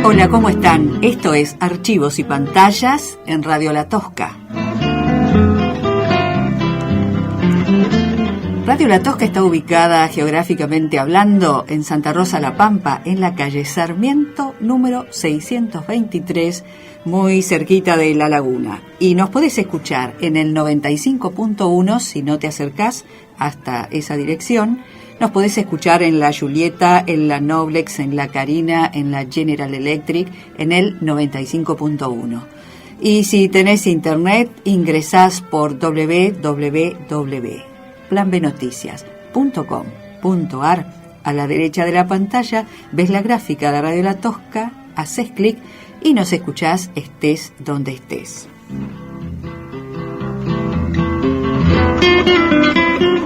Hola, ¿cómo están? Esto es Archivos y Pantallas en Radio La Tosca. Radio La Tosca está ubicada geográficamente hablando en Santa Rosa La Pampa, en la calle Sarmiento, número 623, muy cerquita de La Laguna. Y nos podés escuchar en el 95.1 si no te acercás hasta esa dirección. Nos podés escuchar en la Julieta, en la Noblex, en la Carina, en la General Electric, en el 95.1. Y si tenés internet, ingresás por www.planbenoticias.com.ar. A la derecha de la pantalla ves la gráfica de Radio La Tosca, haces clic y nos escuchás estés donde estés.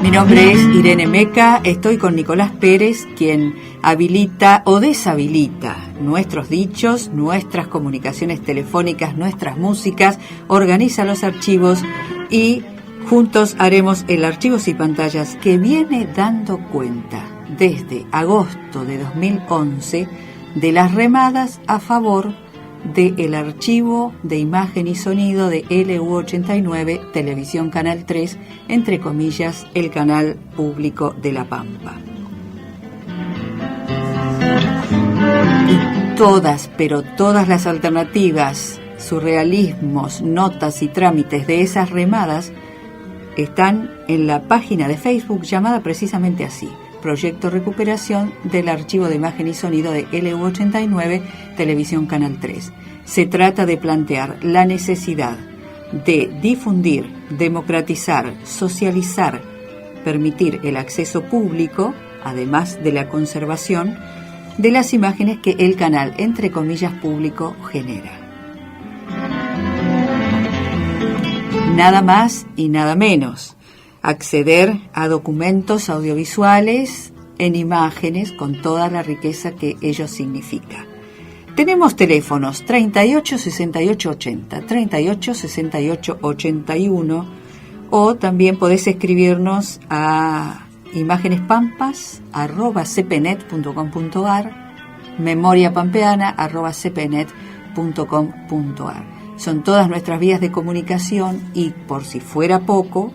Mi nombre es Irene Meca, estoy con Nicolás Pérez, quien habilita o deshabilita nuestros dichos, nuestras comunicaciones telefónicas, nuestras músicas, organiza los archivos y juntos haremos el Archivos y Pantallas que viene dando cuenta desde agosto de 2011 de las remadas a favor del archivo de imagen y sonido de LU89, Televisión Canal 3, entre comillas, el canal público de La Pampa. Y todas, pero todas las alternativas, surrealismos, notas y trámites de esas remadas están en la página de Facebook llamada precisamente así: Proyecto Recuperación del Archivo de Imagen y Sonido de LU89, Televisión Canal 3. Se trata de plantear la necesidad de difundir, democratizar, socializar, permitir el acceso público, además de la conservación, de las imágenes que el canal, entre comillas, público genera. Nada más y nada menos. Acceder a documentos audiovisuales en imágenes con toda la riqueza que ello significa. Tenemos teléfonos 38 68 80, 38 68 81, o también podés escribirnos a imágenespampas@cpnet.com.ar, memoriapampeana@cpnet.com.ar. Son todas nuestras vías de comunicación y, por si fuera poco,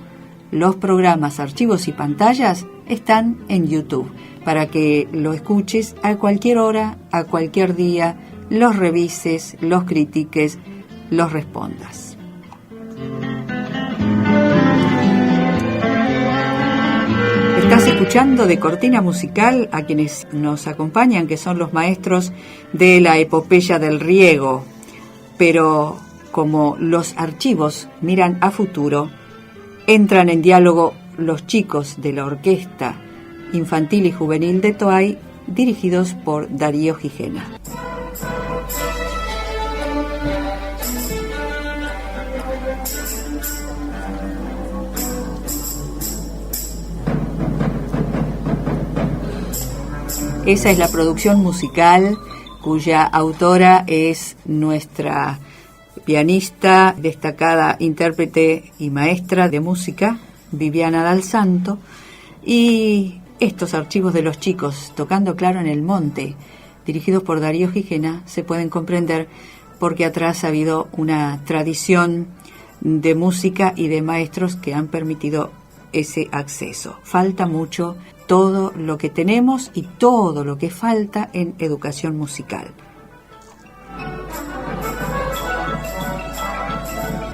los programas Archivos y Pantallas están en YouTube para que lo escuches a cualquier hora, a cualquier día, los revises, los critiques, los respondas. Estás escuchando de cortina musical a quienes nos acompañan, que son los maestros de la epopeya del riego, pero como los archivos miran a futuro, entran en diálogo los chicos de la Orquesta Infantil y Juvenil de Toay, dirigidos por Darío Gijena. Esa es la producción musical cuya autora es nuestra pianista, destacada intérprete y maestra de música, Viviana Dal Santo, y estos archivos de los chicos tocando claro en el monte, dirigidos por Darío Gijena, se pueden comprender porque atrás ha habido una tradición de música y de maestros que han permitido ese acceso. Falta mucho todo lo que tenemos y todo lo que falta en educación musical.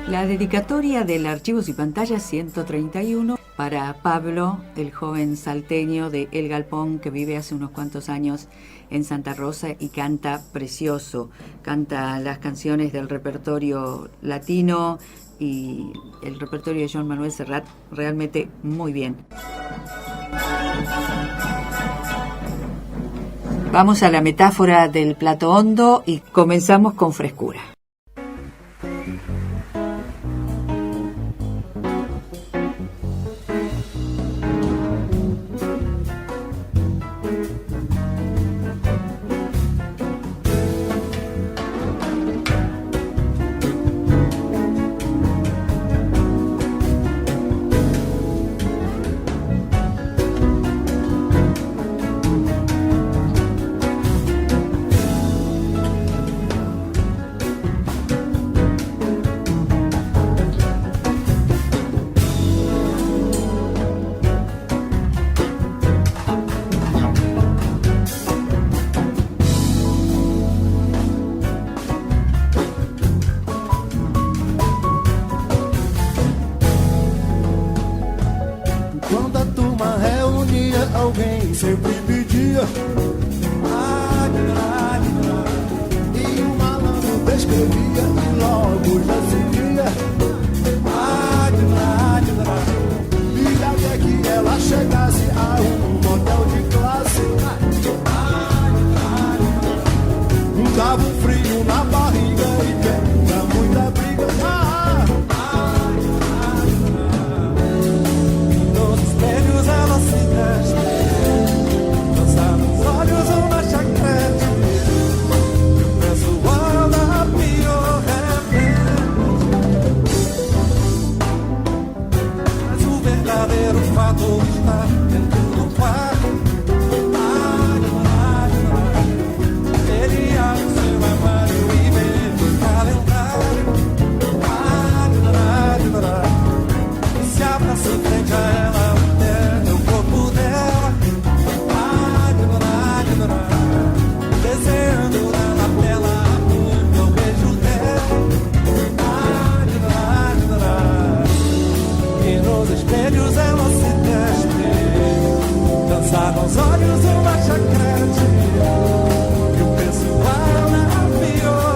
La dedicatoria del Archivos y Pantallas 131 para Pablo, el joven salteño de El Galpón que vive hace unos cuantos años en Santa Rosa y canta precioso. Canta las canciones del repertorio latino y el repertorio de Joan Manuel Serrat realmente muy bien. Vamos a la metáfora del plato hondo y comenzamos con frescura. dava um frio na barriga e quebra muita briga. Nos espelhos ela se veste, dança nos olhos uma chacrete. Eu penso ela pior remédio. Mas o verdadeiro fato está dentro do quarto. Ele abre seu armário e vê o calendário. E se abraça em frente a ela, até o corpo dela. Desenhando na lapela a boca, o beijo dela. E nos espelhos ela se despe, dançar nos olhos uma chacrete. Eu penso ela pior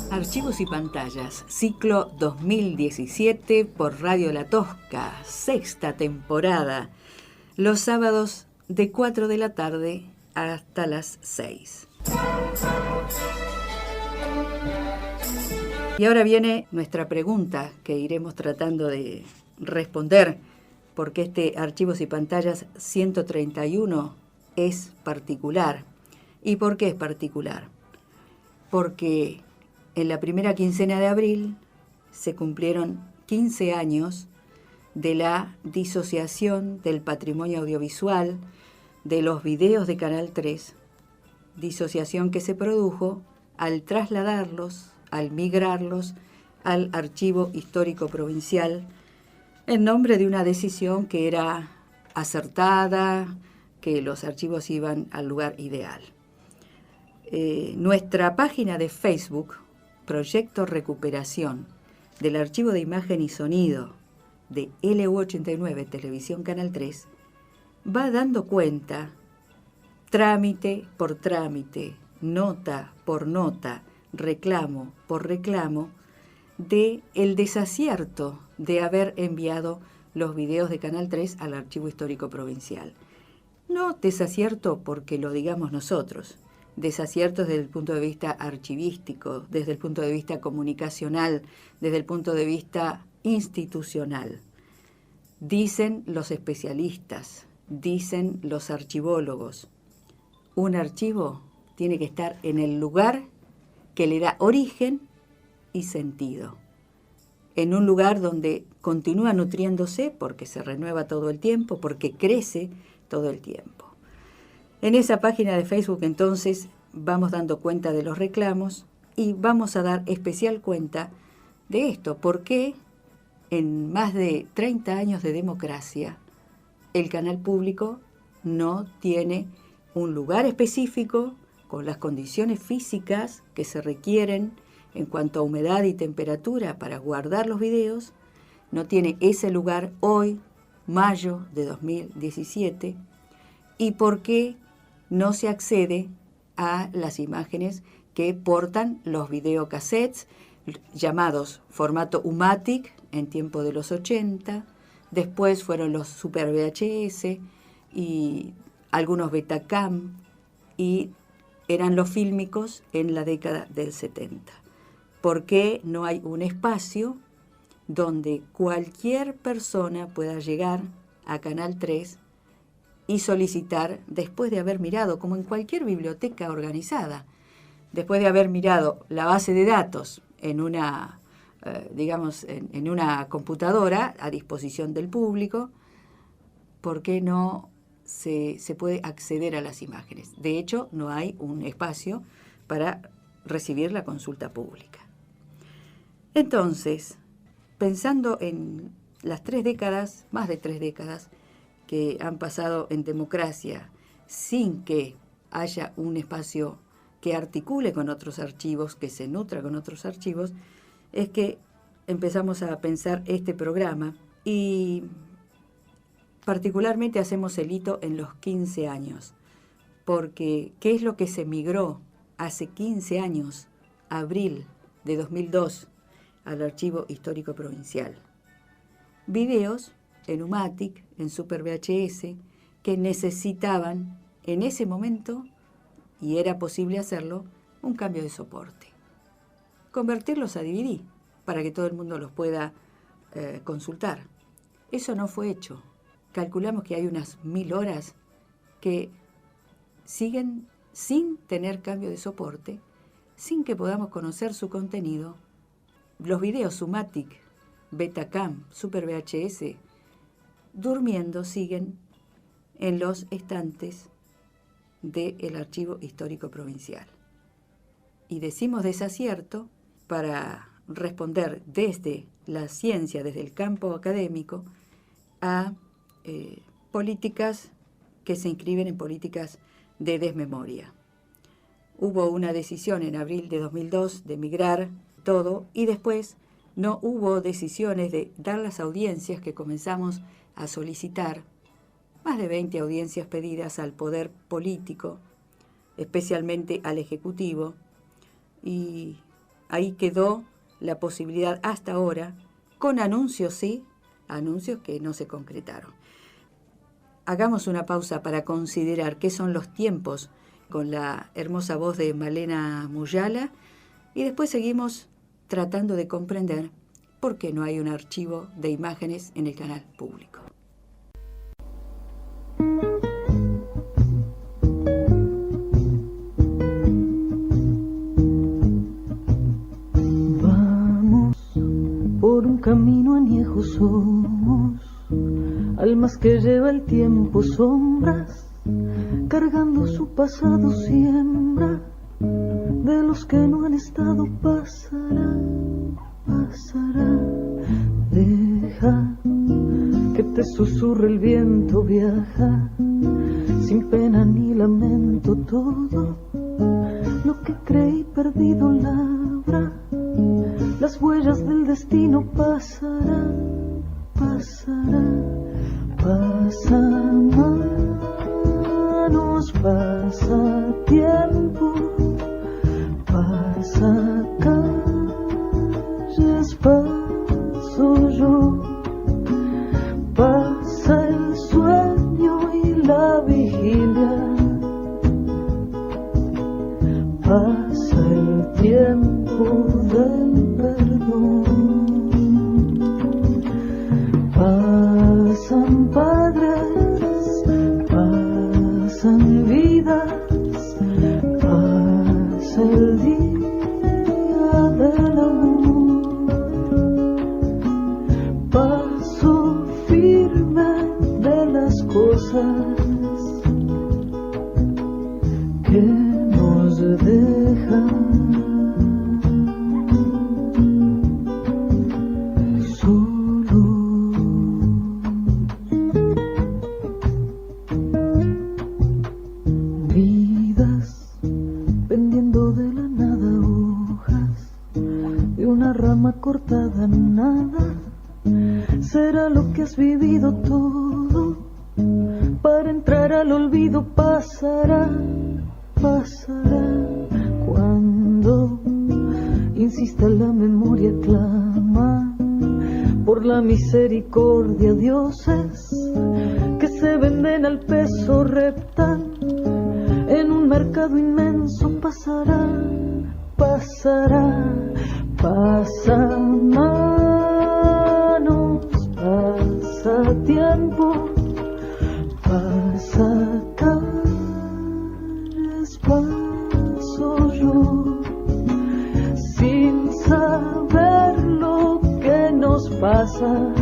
Archivos y pantallas, ciclo 2017 por Radio La Tosca, sexta temporada, los sábados de 4 de la tarde hasta las 6. Y ahora viene nuestra pregunta que iremos tratando de responder, porque este Archivos y Pantallas 131 es particular. ¿Y por qué es particular? Porque en la primera quincena de abril se cumplieron 15 años de la disociación del patrimonio audiovisual de los videos de Canal 3, disociación que se produjo al trasladarlos, al migrarlos al Archivo Histórico Provincial, en nombre de una decisión que era acertada, que los archivos iban al lugar ideal. Nuestra página de Facebook, Proyecto Recuperación del Archivo de Imagen y Sonido de LU89 Televisión Canal 3, va dando cuenta, trámite por trámite, nota por nota, reclamo por reclamo, de el desacierto de haber enviado los videos de Canal 3 al Archivo Histórico Provincial. No desacierto porque lo digamos nosotros, desacierto desde el punto de vista archivístico, desde el punto de vista comunicacional, desde el punto de vista institucional. Dicen los especialistas, dicen los archivólogos, un archivo tiene que estar en el lugar que le da origen y sentido, en un lugar donde continúa nutriéndose porque se renueva todo el tiempo, porque crece todo el tiempo. En esa página de Facebook entonces vamos dando cuenta de los reclamos y vamos a dar especial cuenta de esto, porque en más de 30 años de democracia el canal público no tiene un lugar específico con las condiciones físicas que se requieren en cuanto a humedad y temperatura para guardar los videos, no tiene ese lugar hoy, mayo de 2017, y por qué no se accede a las imágenes que portan los videocassettes llamados formato U-matic en tiempo de los 80, después fueron los Super VHS y algunos Betacam, y eran los fílmicos en la década del 70. ¿Por qué no hay un espacio donde cualquier persona pueda llegar a Canal 3 y solicitar, después de haber mirado, como en cualquier biblioteca organizada, después de haber mirado la base de datos en una, en una computadora a disposición del público, ¿por qué no se puede acceder a las imágenes? De hecho, no hay un espacio para recibir la consulta pública. Entonces, pensando en las 3 décadas, más de 3 décadas, que han pasado en democracia sin que haya un espacio que articule con otros archivos, que se nutra con otros archivos, es que empezamos a pensar este programa y particularmente hacemos el hito en los 15 años, porque ¿qué es lo que se migró hace 15 años, abril de 2002, al Archivo Histórico Provincial? Videos en U-matic, en Super VHS, que necesitaban en ese momento, y era posible hacerlo, un cambio de soporte. Convertirlos a DVD para que todo el mundo los pueda consultar. Eso no fue hecho. Calculamos que hay unas 1000 horas que siguen sin tener cambio de soporte, sin que podamos conocer su contenido. Los videos U-matic, Betacam, Super VHS, durmiendo siguen en los estantes del Archivo Histórico Provincial. Y decimos desacierto para responder desde la ciencia, desde el campo académico, a políticas que se inscriben en políticas de desmemoria. Hubo una decisión en abril de 2002 de migrar todo y después no hubo decisiones de dar las audiencias que comenzamos a solicitar, más de 20 audiencias pedidas al poder político, especialmente al Ejecutivo, y ahí quedó la posibilidad hasta ahora, con anuncios sí, anuncios que no se concretaron. Hagamos una pausa para considerar qué son los tiempos con la hermosa voz de Malena Muyala y después seguimos tratando de comprender por qué no hay un archivo de imágenes en el canal público. Vamos por un camino añejo somos, almas que lleva el tiempo sombras, cargando su pasado siembra, de los que no han estado pasará, pasará. Deja que te susurre el viento, viaja, sin pena ni lamento todo, lo que creí perdido labra, las huellas del destino pasará, pasará. Pasa manos, pasa tiempo, pasa calles, paso yo, pasa el sueño y la vigilia, pasa el tiempo del perdón. Pasan padres, pasan vidas, pasa el día del amor, paso firme de las cosas que nos dejan. Cortada nada será lo que has vivido todo, para entrar al olvido pasará, pasará. Cuando insista la memoria clama por la misericordia, dioses que se venden al peso reptan en un mercado inmenso pasará, pasará. Pasa manos, pasa tiempo, pasa calles, paso yo, sin saber lo que nos pasa.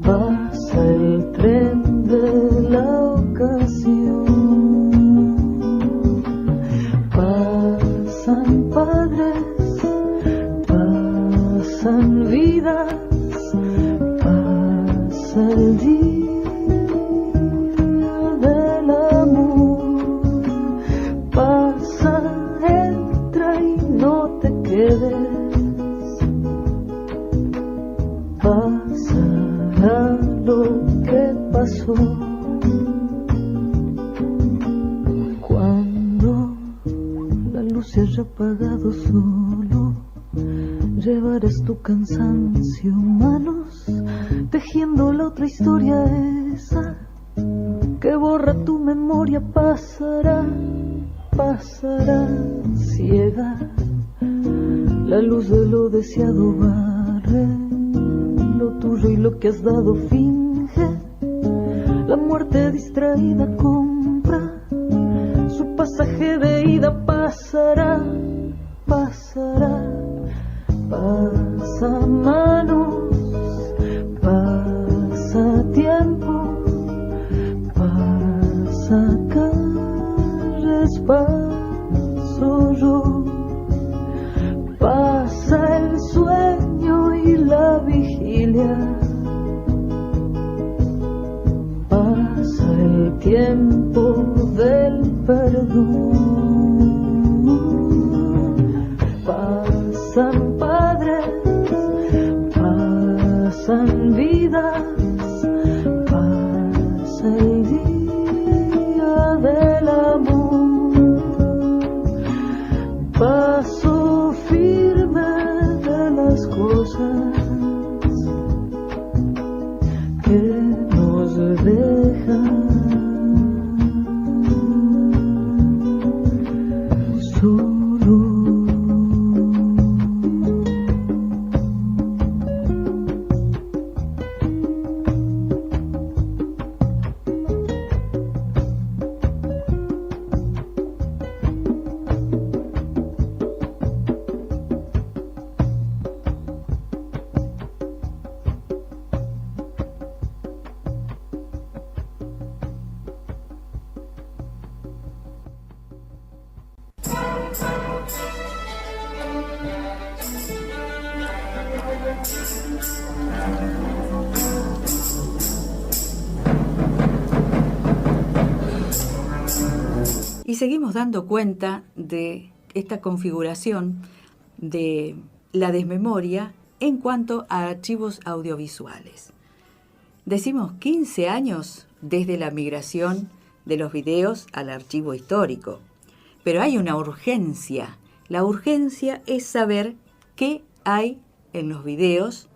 Pasa el tren de la ocasión. Pasan padres, pasan vidas, pasa el día del amor, pasa, entra y no te quedes, pasará lo que pasó. Se haya apagado solo, llevarás tu cansancio, manos, tejiendo la otra historia esa que borra tu memoria, pasará, pasará, ciega, la luz de lo deseado barre, lo tuyo y lo que has dado finge, la muerte distraída compra su pasaje de ida, pasará, pasará, pasa manos, pasa tiempo, pasa calles, paso yo, pasa el sueño y la vigilia, pasa el tiempo del perdón. Pasan padres, pasan vidas, pasa el día del amor, paso firme de las cosas que nos dejan. seguimos dando cuenta de esta configuración de la desmemoria en cuanto a archivos audiovisuales. Decimos 15 años desde la migración de los videos al archivo histórico, pero hay una urgencia. La urgencia es saber qué hay en los videos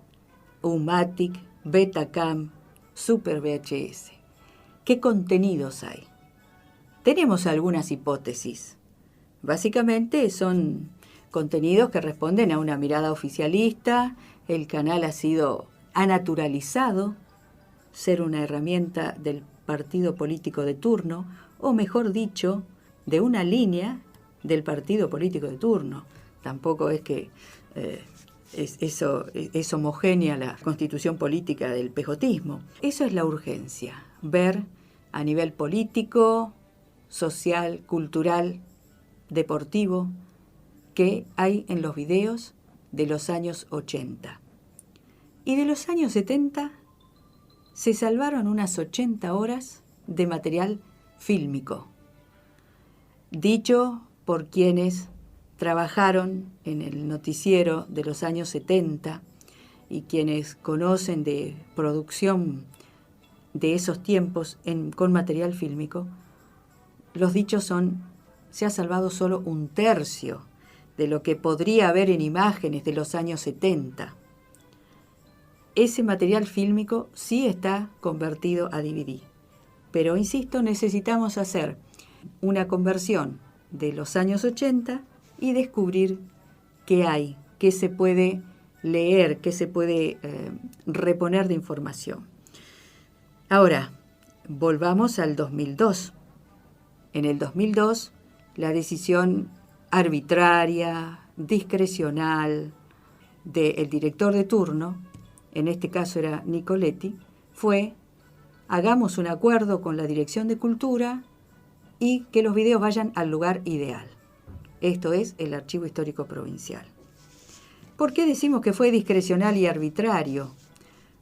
U-Matic, Betacam, Super VHS. ¿Qué contenidos hay? Tenemos algunas hipótesis. Básicamente son contenidos que responden a una mirada oficialista. El canal ha naturalizado ser una herramienta del partido político de turno, o mejor dicho, de una línea del partido político de turno. Tampoco es que es homogénea la constitución política del pejotismo. Eso es la urgencia, ver a nivel político, social, cultural, deportivo, qué hay en los videos de los años 80. Y de los años 70 se salvaron unas 80 horas de material fílmico, dicho por quienes trabajaron en el noticiero de los años 70 y quienes conocen de producción de esos tiempos con material fílmico. Los dichos son: se ha salvado solo un tercio de lo que podría haber en imágenes de los años 70. Ese material fílmico sí está convertido a DVD. Pero, insisto, necesitamos hacer una conversión de los años 80 y descubrir qué hay, qué se puede leer, qué se puede reponer de información. Ahora, volvamos al 2002. En el 2002, la decisión arbitraria, discrecional del director de turno, en este caso era Nicoletti, fue: hagamos un acuerdo con la Dirección de Cultura y que los videos vayan al lugar ideal. Esto es el Archivo Histórico Provincial. ¿Por qué decimos que fue discrecional y arbitrario?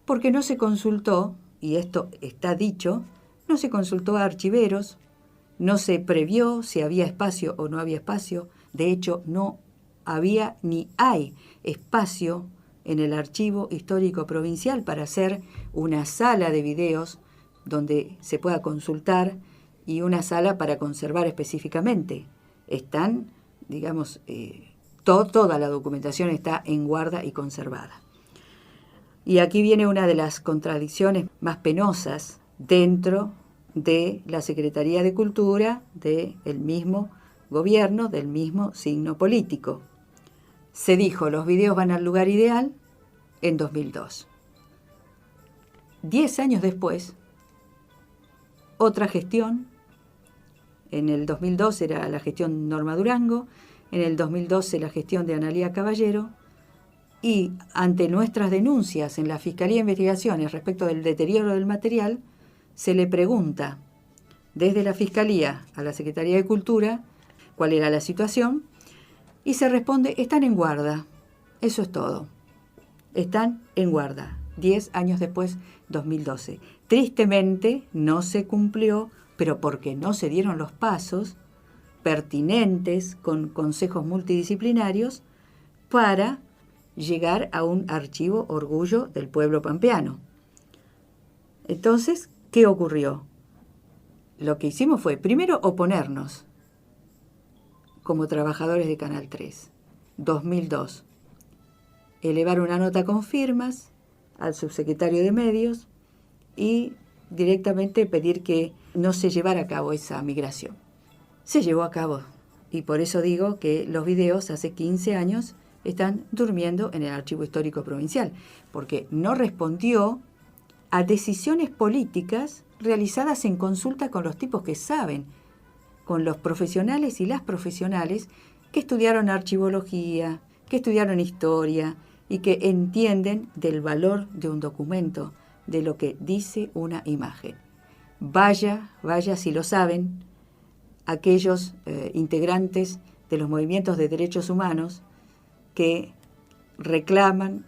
Porque no se consultó, y esto está dicho, no se consultó a archiveros, no se previó si había espacio o no había espacio. De hecho, no había ni hay espacio en el Archivo Histórico Provincial para hacer una sala de videos donde se pueda consultar y una sala para conservar específicamente. Están, digamos, toda la documentación está en guarda y conservada. Y aquí viene una de las contradicciones más penosas dentro de la Secretaría de Cultura del mismo gobierno, del mismo signo político. Se dijo: los videos van al lugar ideal en 2002. 10 años después, otra gestión. En el 2002 era la gestión Norma Durango, en el 2012 la gestión de Analía Caballero, y ante nuestras denuncias en la Fiscalía de Investigaciones respecto del deterioro del material, se le pregunta desde la Fiscalía a la Secretaría de Cultura cuál era la situación, y se responde: están en guarda. Eso es todo. Están en guarda. 10 años después, 2012. Tristemente no se cumplió, pero porque no se dieron los pasos pertinentes con consejos multidisciplinarios para llegar a un archivo orgullo del pueblo pampeano. Entonces, ¿qué ocurrió? Lo que hicimos fue, primero, oponernos como trabajadores de Canal 3. 2002. Elevar una nota con firmas al subsecretario de Medios y directamente pedir que no se llevara a cabo esa migración. Se llevó a cabo, y por eso digo que los videos hace 15 años están durmiendo en el Archivo Histórico Provincial, porque no respondió a decisiones políticas realizadas en consulta con los tipos que saben, con los profesionales y las profesionales que estudiaron archivología, que estudiaron historia y que entienden del valor de un documento, de lo que dice una imagen. Vaya si lo saben, aquellos integrantes de los movimientos de derechos humanos que reclaman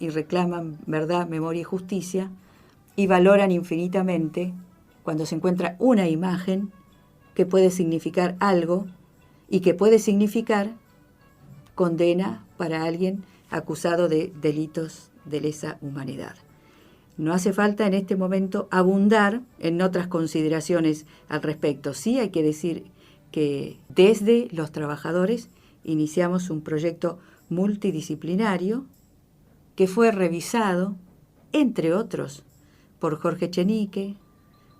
verdad, memoria y justicia, y valoran infinitamente cuando se encuentra una imagen que puede significar algo y que puede significar condena para alguien acusado de delitos de lesa humanidad. No hace falta en este momento abundar en otras consideraciones al respecto. Sí hay que decir que desde los trabajadores iniciamos un proyecto multidisciplinario que fue revisado, entre otros, por Jorge Echenique,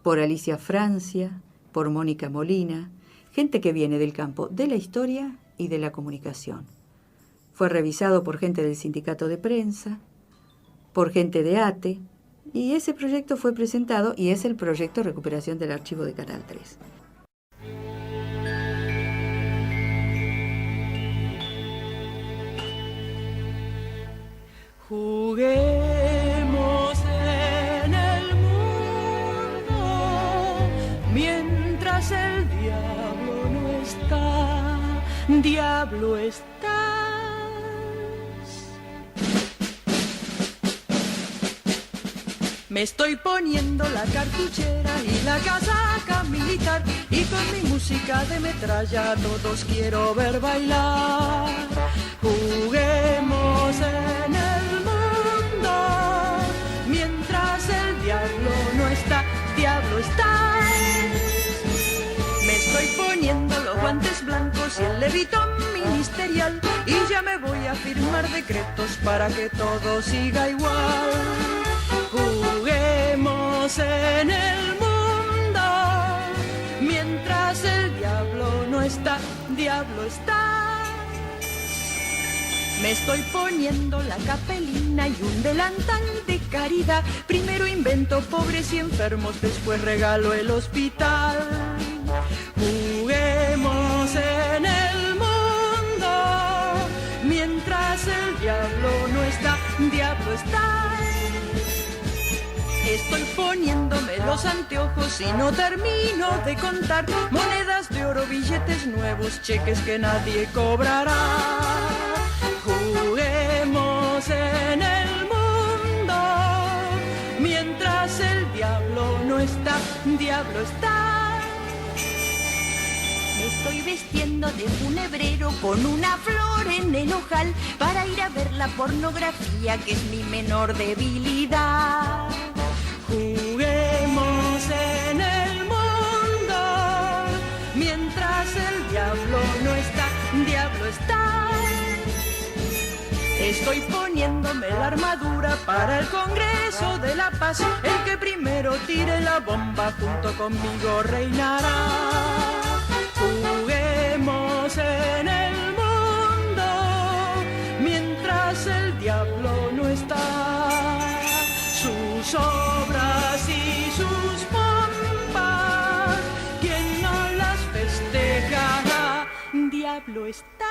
por Alicia Francia, por Mónica Molina, gente que viene del campo de la historia y de la comunicación. Fue revisado por gente del Sindicato de Prensa, por gente de ATE, y ese proyecto fue presentado y es el proyecto de recuperación del archivo de Canal 3. Juguemos en el mundo mientras el diablo no está. Diablo estás. Me estoy poniendo la cartuchera y la casaca militar y con mi música de metralla todos quiero ver bailar. Juguemos en el mundo mientras el diablo no está. Diablo está. Me estoy poniendo los guantes blancos y el levitón ministerial y ya me voy a firmar decretos para que todo siga igual. Juguemos en el mundo mientras el diablo no está. Diablo está. Me estoy poniendo la capelina y un delantal de caridad. Primero invento pobres y enfermos, después regalo el hospital. Juguemos en el mundo mientras el diablo no está. Diablo está. Estoy poniéndome los anteojos y no termino de contar monedas de oro, billetes nuevos, cheques que nadie cobrará. Juguemos en el mundo mientras el diablo no está. Diablo está. Me estoy vistiendo de funebrero con una flor en el ojal para ir a ver la pornografía que es mi menor debilidad. Juguemos en el mundo mientras el diablo no está. Diablo está. Estoy poniéndome la armadura para el Congreso de la Paz. El que primero tire la bomba junto conmigo reinará. Juguemos en el mundo mientras el diablo no está. Sus obras y sus pompas, quien no las festeja, diablo estás.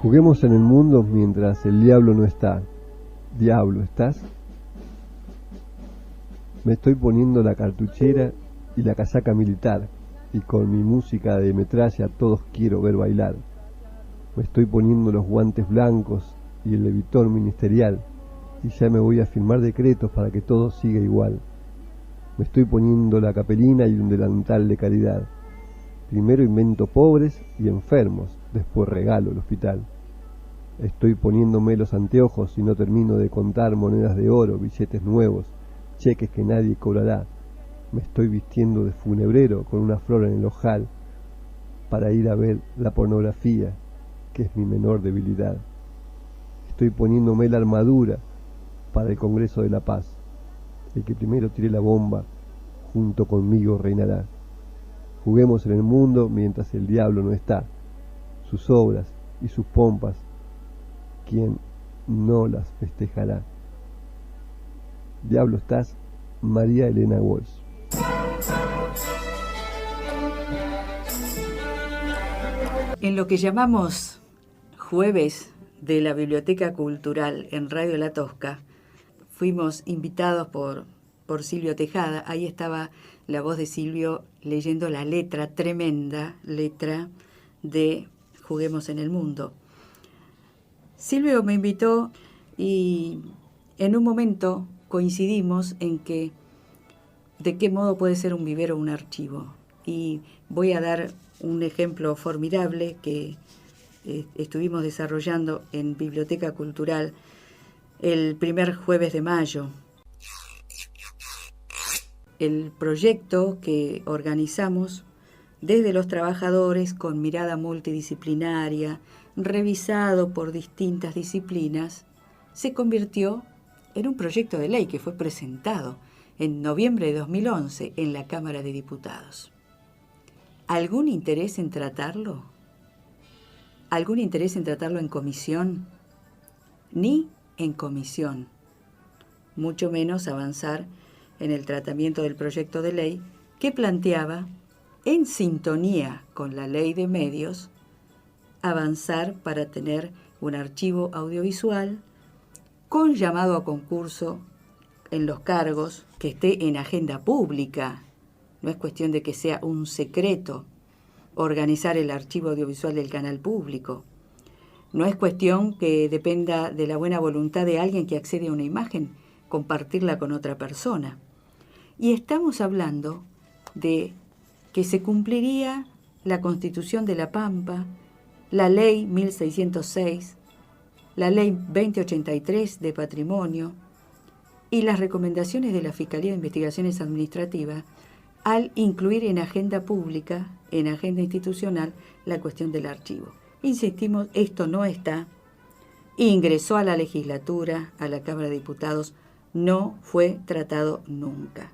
Juguemos en el mundo mientras el diablo no está. Diablo, ¿estás? Me estoy poniendo la cartuchera y la casaca militar, y con mi música de metralla todos quiero ver bailar. Me estoy poniendo los guantes blancos y el levitón ministerial, y ya me voy a firmar decretos para que todo siga igual. Me estoy poniendo la capelina y un delantal de caridad. Primero invento pobres y enfermos, después regalo el hospital. Estoy poniéndome los anteojos y no termino de contar monedas de oro, billetes nuevos, cheques que nadie cobrará. Me estoy vistiendo de funebrero con una flor en el ojal para ir a ver la pornografía, que es mi menor debilidad. Estoy poniéndome la armadura para el Congreso de la Paz. El que primero tire la bomba, junto conmigo reinará. Juguemos en el mundo mientras el diablo no está. Sus obras y sus pompas, ¿quién no las festejará? Diablo estás, María Elena Walsh. En lo que llamamos Jueves de la Biblioteca Cultural en Radio La Tosca, fuimos invitados por Silvio Tejada. Ahí estaba la voz de Silvio leyendo la letra, tremenda letra de Juguemos en el Mundo. Silvio me invitó y en un momento coincidimos en que de qué modo puede ser un vivero un archivo. Y voy a dar un ejemplo formidable que estuvimos desarrollando en Biblioteca Cultural el primer jueves de mayo. El proyecto que organizamos desde los trabajadores con mirada multidisciplinaria, revisado por distintas disciplinas, se convirtió en un proyecto de ley que fue presentado en noviembre de 2011 en la Cámara de Diputados. ¿Algún interés en tratarlo? ¿Algún interés en tratarlo en comisión? Ni en comisión, mucho menos avanzar en el tratamiento del proyecto de ley que planteaba, en sintonía con la ley de medios, avanzar para tener un archivo audiovisual con llamado a concurso en los cargos, que esté en agenda pública. No es cuestión de que sea un secreto organizar el archivo audiovisual del canal público. No es cuestión que dependa de la buena voluntad de alguien que accede a una imagen, compartirla con otra persona. Y estamos hablando de que se cumpliría la Constitución de La Pampa, la Ley 1606, la Ley 2083 de Patrimonio y las recomendaciones de la Fiscalía de Investigaciones Administrativas al incluir en agenda pública, en agenda institucional, la cuestión del archivo. Insistimos, esto no está, ingresó a la legislatura, a la Cámara de Diputados, no fue tratado nunca.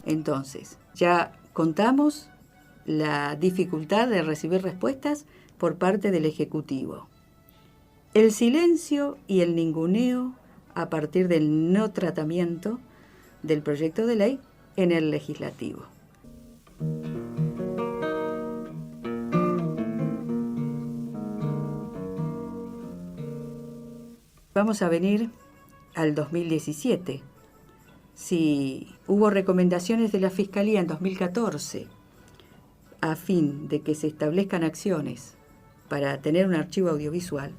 Entonces, ya contamos la dificultad de recibir respuestas por parte del Ejecutivo. El silencio y el ninguneo a partir del no tratamiento del proyecto de ley en el Legislativo. Vamos a venir al 2017. Si hubo recomendaciones de la Fiscalía en 2014 a fin de que se establezcan acciones para tener un archivo audiovisual,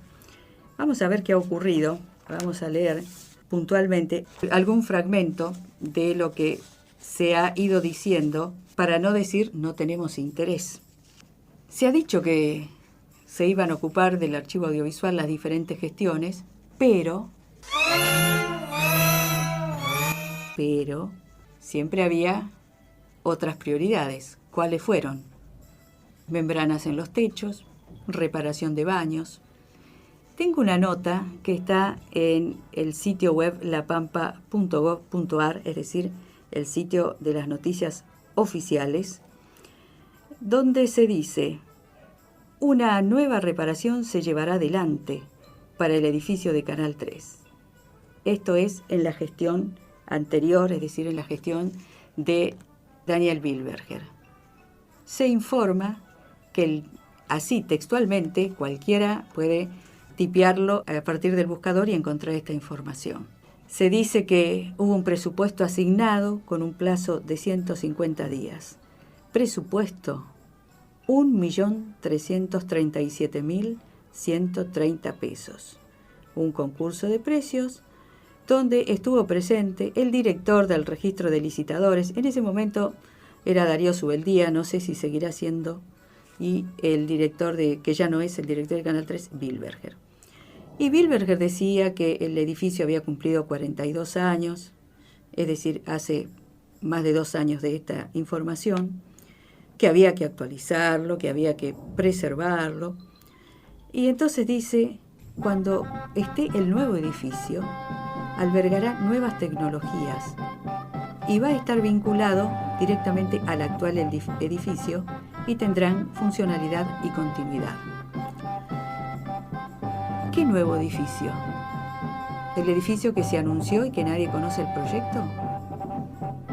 vamos a ver qué ha ocurrido. Vamos a leer puntualmente algún fragmento de lo que se ha ido diciendo, para no decir no tenemos interés. Se ha dicho que se iban a ocupar del archivo audiovisual las diferentes gestiones, pero siempre había otras prioridades. ¿Cuáles fueron? Membranas en los techos, reparación de baños. Tengo una nota que está en el sitio web lapampa.gov.ar, es decir, el sitio de las noticias oficiales, donde se dice: una nueva reparación se llevará adelante para el edificio de Canal 3. Esto es en la gestión anterior, es decir, en la gestión de Daniel Bilberger. Se informa que así textualmente cualquiera puede tipearlo a partir del buscador y encontrar esta información. Se dice que hubo un presupuesto asignado con un plazo de 150 días. Presupuesto 1.337.130 pesos. Un concurso de precios donde estuvo presente el director del registro de licitadores. En ese momento era Darío Subeldía, no sé si seguirá siendo, y el director que ya no es el director de Canal 3, Bilberger. Y Bilberger decía que el edificio había cumplido 42 años, es decir, hace más de 2 años de esta información, que había que actualizarlo, que había que preservarlo. Y entonces dice, cuando esté el nuevo edificio, albergará nuevas tecnologías y va a estar vinculado directamente al actual edificio y tendrán funcionalidad y continuidad. ¿Qué nuevo edificio? ¿El edificio que se anunció y que nadie conoce el proyecto?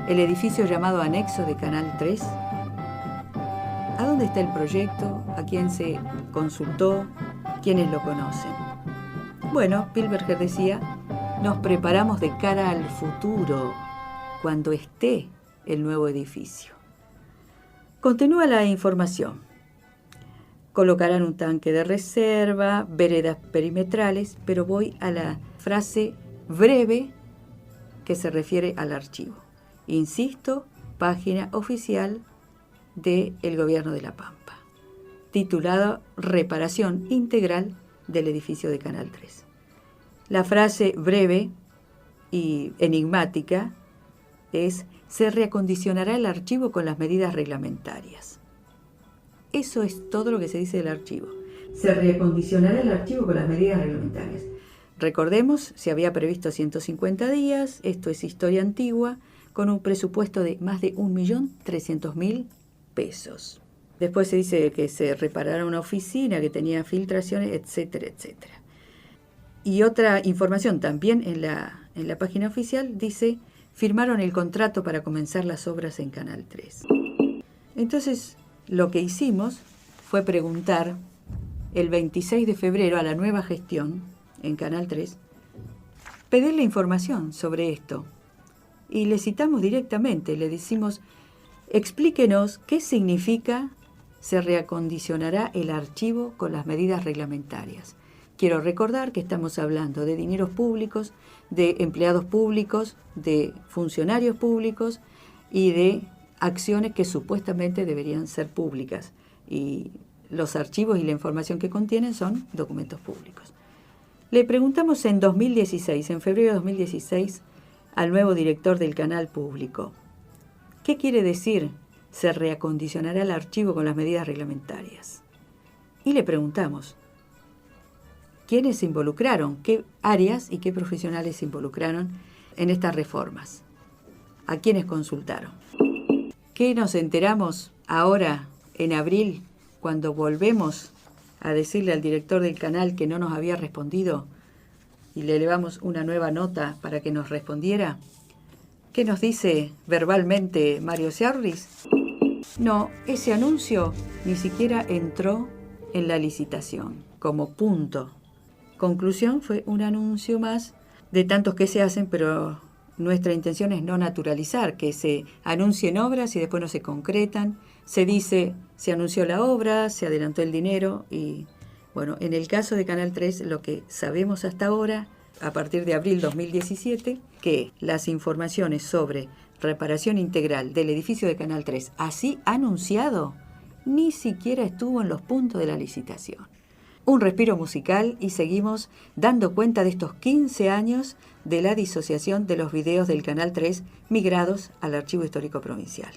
¿El edificio llamado anexo de Canal 3? ¿A dónde está el proyecto? ¿A quién se consultó? ¿Quiénes lo conocen? Bueno, Pilberger decía, nos preparamos de cara al futuro, cuando esté el nuevo edificio. Continúa la información. Colocarán un tanque de reserva, veredas perimetrales, pero voy a la frase breve que se refiere al archivo. Insisto, página oficial del Gobierno de La Pampa, titulado Reparación Integral del edificio de Canal 3. La frase breve y enigmática es: se reacondicionará el archivo con las medidas reglamentarias. Eso es todo lo que se dice del archivo. Se reacondicionará el archivo con las medidas reglamentarias. Recordemos, se había previsto 150 días, esto es historia antigua, con un presupuesto de más de 1.300.000 pesos. Después se dice que se reparará una oficina que tenía filtraciones, etcétera, etcétera. Y otra información también en la página oficial dice: firmaron el contrato para comenzar las obras en Canal 3. Entonces, lo que hicimos fue preguntar el 26 de febrero a la nueva gestión en Canal 3, pedirle información sobre esto. Y le citamos directamente, le decimos: explíquenos qué significa se reacondicionará el archivo con las medidas reglamentarias. Quiero recordar que estamos hablando de dineros públicos, de empleados públicos, de funcionarios públicos y de acciones que supuestamente deberían ser públicas. Y los archivos y la información que contienen son documentos públicos. Le preguntamos en 2016, en febrero de 2016, al nuevo director del canal público: ¿qué quiere decir se reacondicionará el archivo con las medidas reglamentarias? Y le preguntamos quiénes se involucraron, qué áreas y qué profesionales se involucraron en estas reformas, a quiénes consultaron. ¿Qué nos enteramos ahora, en abril, cuando volvemos a decirle al director del canal que no nos había respondido y le elevamos una nueva nota para que nos respondiera? ¿Qué nos dice verbalmente Mario Sciarris? No, ese anuncio ni siquiera entró en la licitación, como punto. Conclusión, fue un anuncio más de tantos que se hacen, pero nuestra intención es no naturalizar, que se anuncien obras y después no se concretan. Se dice, se anunció la obra, se adelantó el dinero y, bueno, en el caso de Canal 3, lo que sabemos hasta ahora, a partir de abril 2017, que las informaciones sobre reparación integral del edificio de Canal 3, así anunciado, ni siquiera estuvo en los puntos de la licitación. Un respiro musical y seguimos dando cuenta de estos 15 años de la disociación de los videos del Canal 3 migrados al Archivo Histórico Provincial.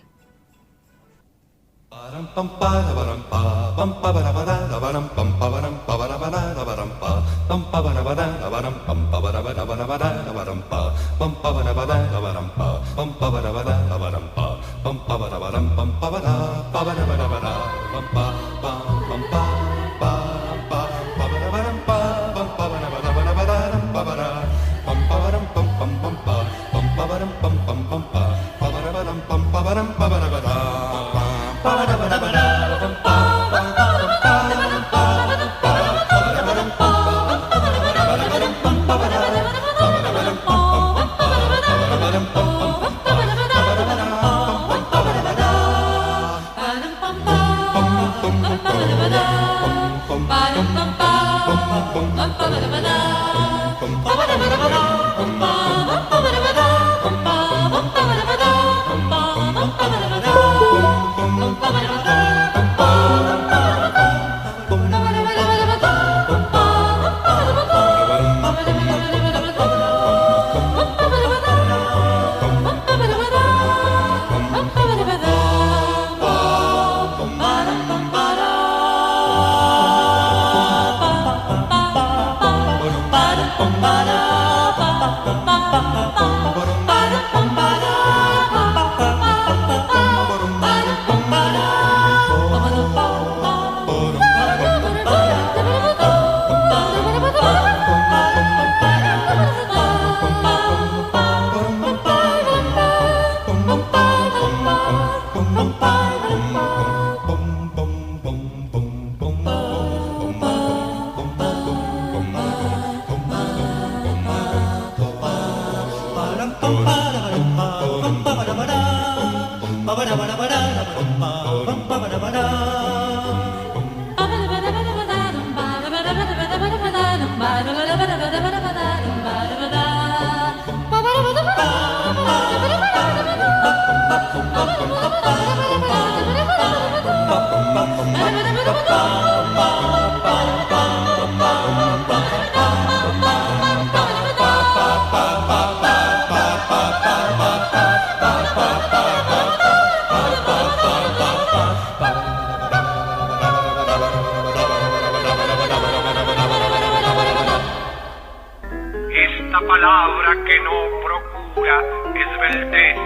Esta palabra que no procura esbeltez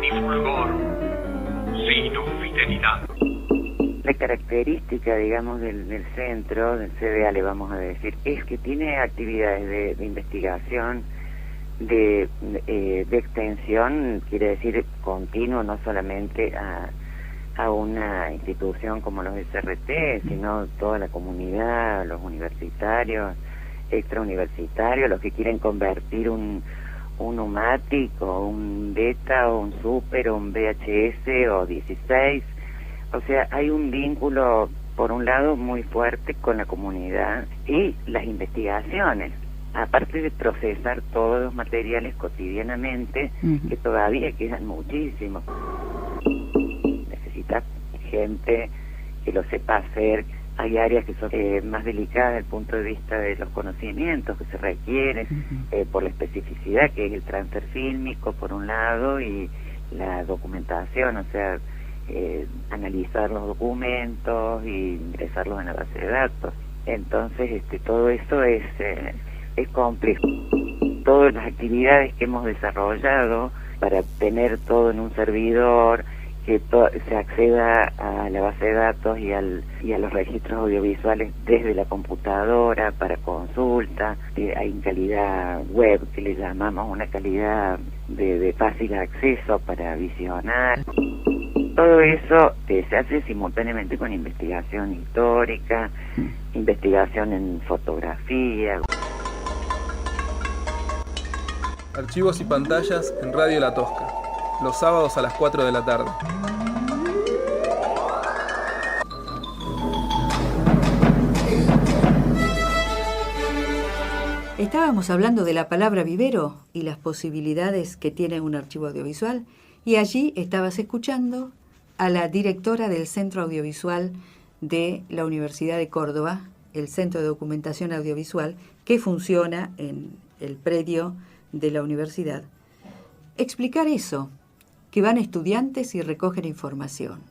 ni fulgor, sino fidelidad. La característica, digamos, del centro, del CDA, le vamos a decir, es que tiene actividades de investigación, de extensión, quiere decir continuo, no solamente a una institución como los SRT, sino toda la comunidad, los universitarios, extrauniversitarios, los que quieren convertir un UMATIC o un Beta o un Super o un VHS o 16. O sea, hay un vínculo, por un lado, muy fuerte con la comunidad y las investigaciones, aparte de procesar todos los materiales cotidianamente, que todavía quedan muchísimos. Necesitas gente que lo sepa hacer. Hay áreas que son más delicadas desde el punto de vista de los conocimientos que se requieren, por la especificidad, que es el transfer fílmico, por un lado, y la documentación, o sea, analizar los documentos y ingresarlos en la base de datos. Entonces, todo eso es complejo. Todas las actividades que hemos desarrollado para tener todo en un servidor, que se acceda a la base de datos y a los registros audiovisuales desde la computadora para consulta, hay calidad web, que le llamamos una calidad de fácil acceso para visionar. Todo eso se hace simultáneamente con investigación histórica, investigación en fotografía. Archivos y pantallas en Radio La Tosca, los sábados a las 4 de la tarde. Estábamos hablando de la palabra vivero y las posibilidades que tiene un archivo audiovisual, y allí estabas escuchando a la directora del Centro Audiovisual de la Universidad de Córdoba, el Centro de Documentación Audiovisual, que funciona en el predio de la universidad, explicar eso, que van estudiantes y recogen información.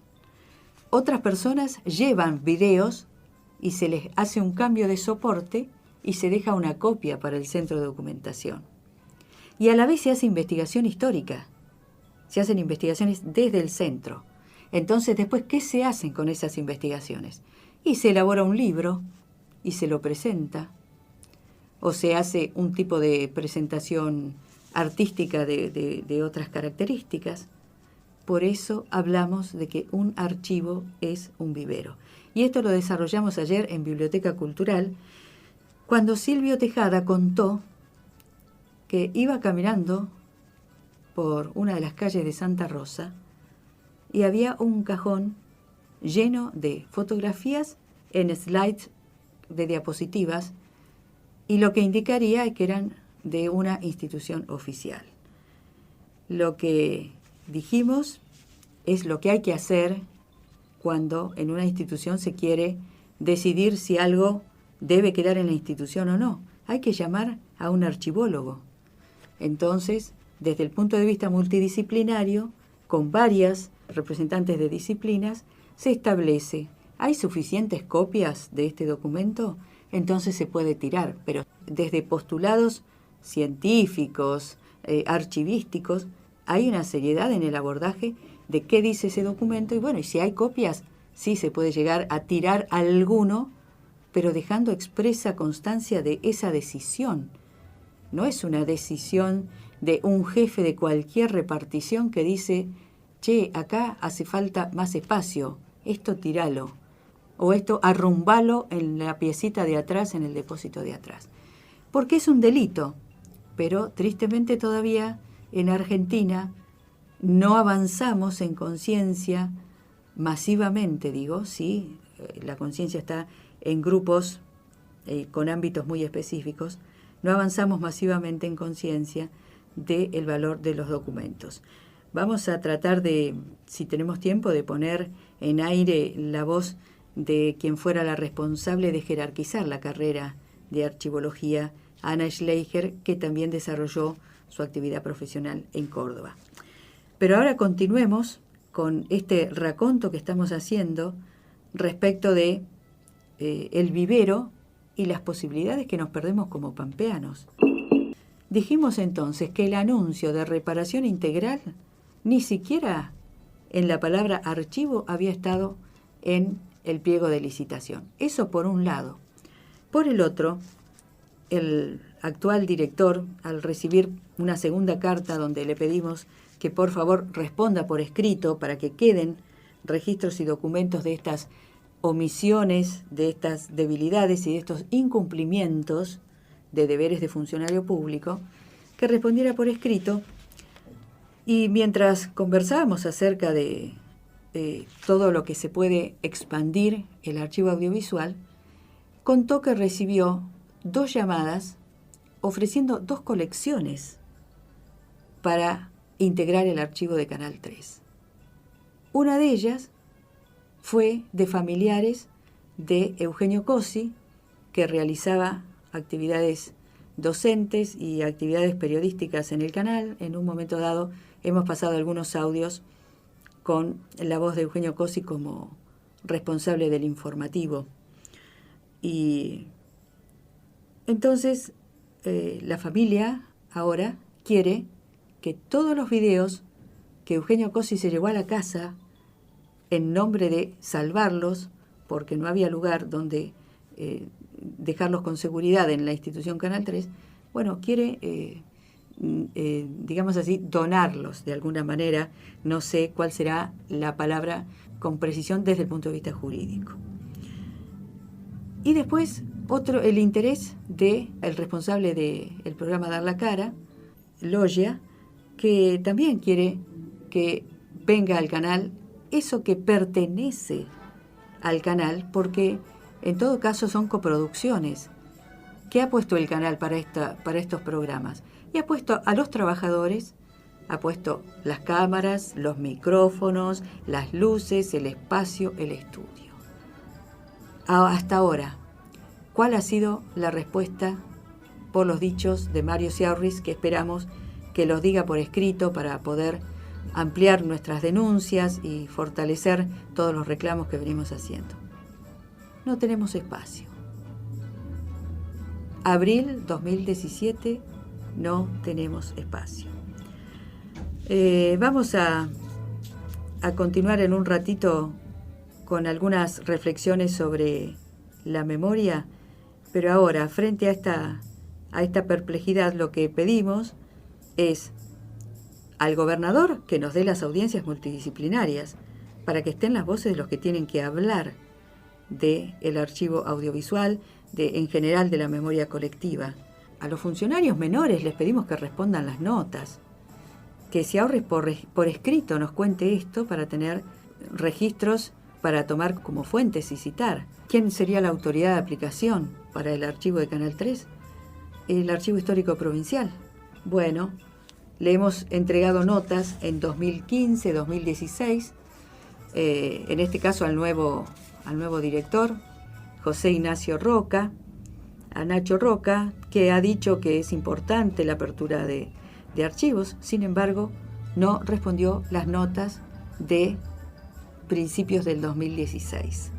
Otras personas llevan videos y se les hace un cambio de soporte y se deja una copia para el Centro de Documentación. Y a la vez se hace investigación histórica, se hacen investigaciones desde el centro. Entonces, después, ¿qué se hacen con esas investigaciones? Y se elabora un libro y se lo presenta, o se hace un tipo de presentación artística de otras características. Por eso hablamos de que un archivo es un vivero. Y esto lo desarrollamos ayer en Biblioteca Cultural, cuando Silvio Tejada contó que iba caminando por una de las calles de Santa Rosa y había un cajón lleno de fotografías en slides de diapositivas, y lo que indicaría es que eran de una institución oficial. Lo que dijimos es lo que hay que hacer cuando en una institución se quiere decidir si algo debe quedar en la institución o no. Hay que llamar a un archivólogo. Entonces, desde el punto de vista multidisciplinario, con varias representantes de disciplinas, se establece, ¿hay suficientes copias de este documento? Entonces se puede tirar, pero desde postulados científicos, archivísticos, hay una seriedad en el abordaje de qué dice ese documento, y bueno, y si hay copias, sí se puede llegar a tirar alguno, pero dejando expresa constancia de esa decisión. No es una decisión de un jefe de cualquier repartición que dice, che, acá hace falta más espacio, esto tiralo, o esto arrumbalo en la piecita de atrás, en el depósito de atrás. Porque es un delito, pero tristemente todavía en Argentina no avanzamos en conciencia masivamente, digo, sí, la conciencia está en grupos con ámbitos muy específicos, no avanzamos masivamente en conciencia del valor de los documentos. Vamos a tratar de, si tenemos tiempo, de poner en aire la voz de quien fuera la responsable de jerarquizar la carrera de archivología, Ana Schleicher, que también desarrolló su actividad profesional en Córdoba. Pero ahora continuemos con este raconto que estamos haciendo respecto de el vivero y las posibilidades que nos perdemos como pampeanos. Dijimos entonces que el anuncio de reparación integral ni siquiera en la palabra archivo había estado en el pliego de licitación. Eso por un lado. Por el otro, el actual director, al recibir una segunda carta donde le pedimos que por favor responda por escrito para que queden registros y documentos de estas omisiones, de estas debilidades y de estos incumplimientos de deberes de funcionario público, que respondiera por escrito. Y mientras conversábamos acerca de todo lo que se puede expandir el archivo audiovisual, contó que recibió 2 llamadas ofreciendo 2 colecciones para integrar el archivo de Canal 3. Una de ellas fue de familiares de Eugenio Cosi, que realizaba actividades docentes y actividades periodísticas en el canal. En un momento dado hemos pasado algunos audios con la voz de Eugenio Cosi como responsable del informativo. Y entonces la familia ahora quiere que todos los videos que Eugenio Cosi se llevó a la casa en nombre de salvarlos, porque no había lugar donde dejarlos con seguridad en la institución Canal 3, bueno, quiere, digamos así, donarlos de alguna manera. No sé cuál será la palabra con precisión desde el punto de vista jurídico. Y después, el interés del responsable del programa Dar la Cara, Logia, que también quiere que venga al canal eso que pertenece al canal, porque en todo caso son coproducciones. ¿Qué ha puesto el canal para estos programas? Y ha puesto a los trabajadores, ha puesto las cámaras, los micrófonos, las luces, el espacio, el estudio. Hasta ahora, ¿cuál ha sido la respuesta por los dichos de Mario Sciarris, que esperamos que los diga por escrito para poder ampliar nuestras denuncias y fortalecer todos los reclamos que venimos haciendo? No tenemos espacio. Abril 2017, no tenemos espacio. Vamos a continuar en un ratito con algunas reflexiones sobre la memoria, pero ahora, frente a esta perplejidad, lo que pedimos es al gobernador que nos dé las audiencias multidisciplinarias para que estén las voces de los que tienen que hablar del archivo audiovisual, en general de la memoria colectiva. A los funcionarios menores les pedimos que respondan las notas, que Sciarris por escrito nos cuente esto para tener registros para tomar como fuentes y citar. ¿Quién sería la autoridad de aplicación para el archivo de Canal 3? El Archivo Histórico Provincial. Bueno, le hemos entregado notas en 2015, 2016, en este caso al nuevo director, José Ignacio Roca, a Nacho Roca, que ha dicho que es importante la apertura de archivos. Sin embargo, no respondió las notas de principios del 2016.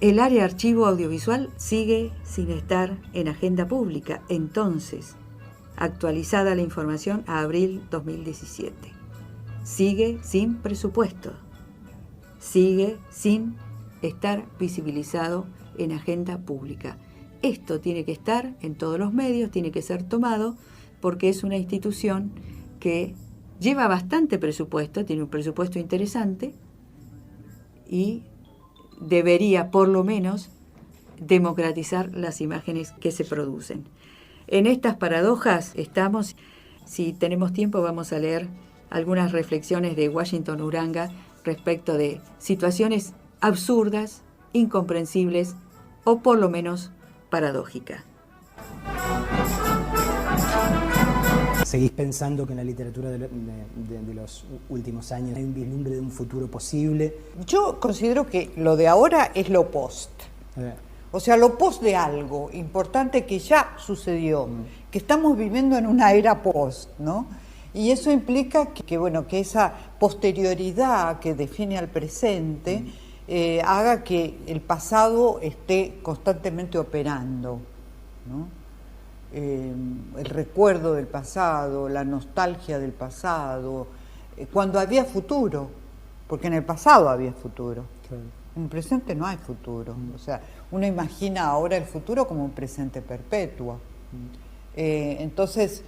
El área archivo audiovisual sigue sin estar en agenda pública. Entonces, actualizada la información a abril 2017. Sigue sin presupuesto. Sigue sin estar visibilizado en agenda pública. Esto tiene que estar en todos los medios, tiene que ser tomado, porque es una institución que lleva bastante presupuesto, tiene un presupuesto interesante y debería por lo menos democratizar las imágenes que se producen. En estas paradojas estamos. Si tenemos tiempo vamos a leer algunas reflexiones de Washington Uranga respecto de situaciones absurdas, incomprensibles o por lo menos paradójicas. ¿Seguís pensando que en la literatura de los últimos años hay un vislumbre de un futuro posible? Yo considero que lo de ahora es lo post. O sea, lo post de algo importante que ya sucedió, que estamos viviendo en una era post, ¿no? Y eso implica que esa posterioridad que define al presente haga que el pasado esté constantemente operando, ¿no? El recuerdo del pasado, la nostalgia del pasado, cuando había futuro, porque en el pasado había futuro. Claro. En el presente no hay futuro. O sea, uno imagina ahora el futuro como un presente perpetuo. Entonces,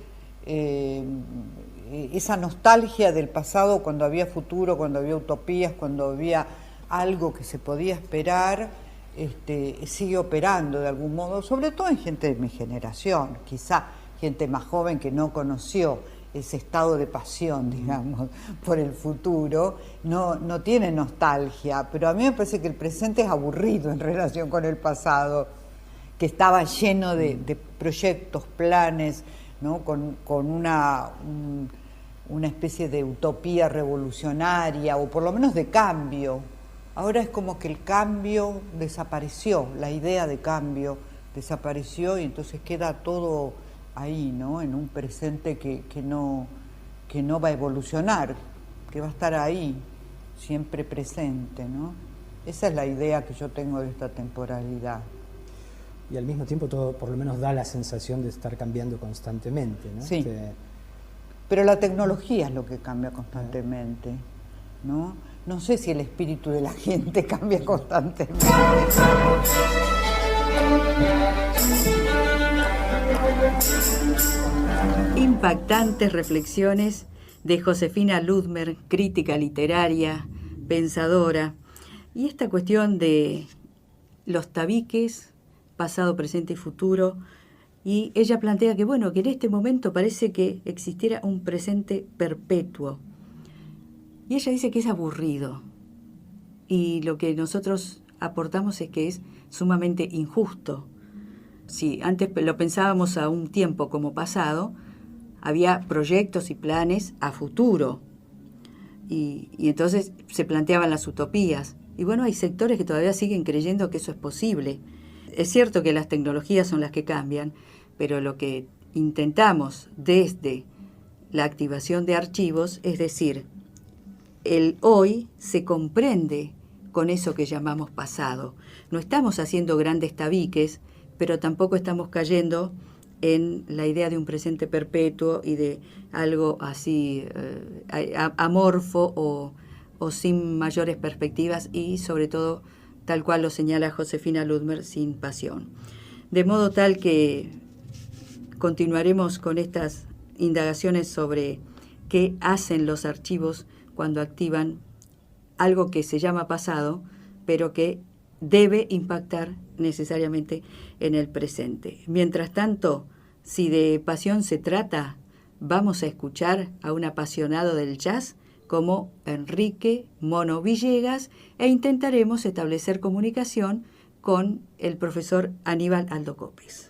esa nostalgia del pasado, cuando había futuro, cuando había utopías, cuando había algo que se podía esperar, sigue operando de algún modo, sobre todo en gente de mi generación, quizá gente más joven que no conoció ese estado de pasión, digamos, por el futuro, no tiene nostalgia, pero a mí me parece que el presente es aburrido en relación con el pasado, que estaba lleno de proyectos, planes, ¿no? con una especie de utopía revolucionaria, o por lo menos de cambio. Ahora es como que el cambio desapareció, la idea de cambio desapareció y entonces queda todo ahí, ¿no? En un presente que no va a evolucionar, que va a estar ahí, siempre presente, ¿no? Esa es la idea que yo tengo de esta temporalidad. Y al mismo tiempo todo por lo menos da la sensación de estar cambiando constantemente, ¿no? Sí, pero la tecnología es lo que cambia constantemente, ¿no? No sé si el espíritu de la gente cambia constantemente. Impactantes reflexiones de Josefina Ludmer, crítica literaria, pensadora, y esta cuestión de los tabiques, pasado, presente y futuro, y ella plantea que que en este momento parece que existiera un presente perpetuo. Y ella dice que es aburrido, y lo que nosotros aportamos es que es sumamente injusto. Si antes lo pensábamos a un tiempo como pasado, había proyectos y planes a futuro, y entonces se planteaban las utopías. Y hay sectores que todavía siguen creyendo que eso es posible. Es cierto que las tecnologías son las que cambian, pero lo que intentamos desde la activación de archivos, es decir, el hoy se comprende con eso que llamamos pasado. No estamos haciendo grandes tabiques, pero tampoco estamos cayendo en la idea de un presente perpetuo y de algo así amorfo o sin mayores perspectivas y, sobre todo, tal cual lo señala Josefina Ludmer, sin pasión. De modo tal que continuaremos con estas indagaciones sobre qué hacen los archivos cuando activan algo que se llama pasado, pero que debe impactar necesariamente en el presente. Mientras tanto, si de pasión se trata, vamos a escuchar a un apasionado del jazz como Enrique Mono Villegas e intentaremos establecer comunicación con el profesor Aníbal Aldo Copes.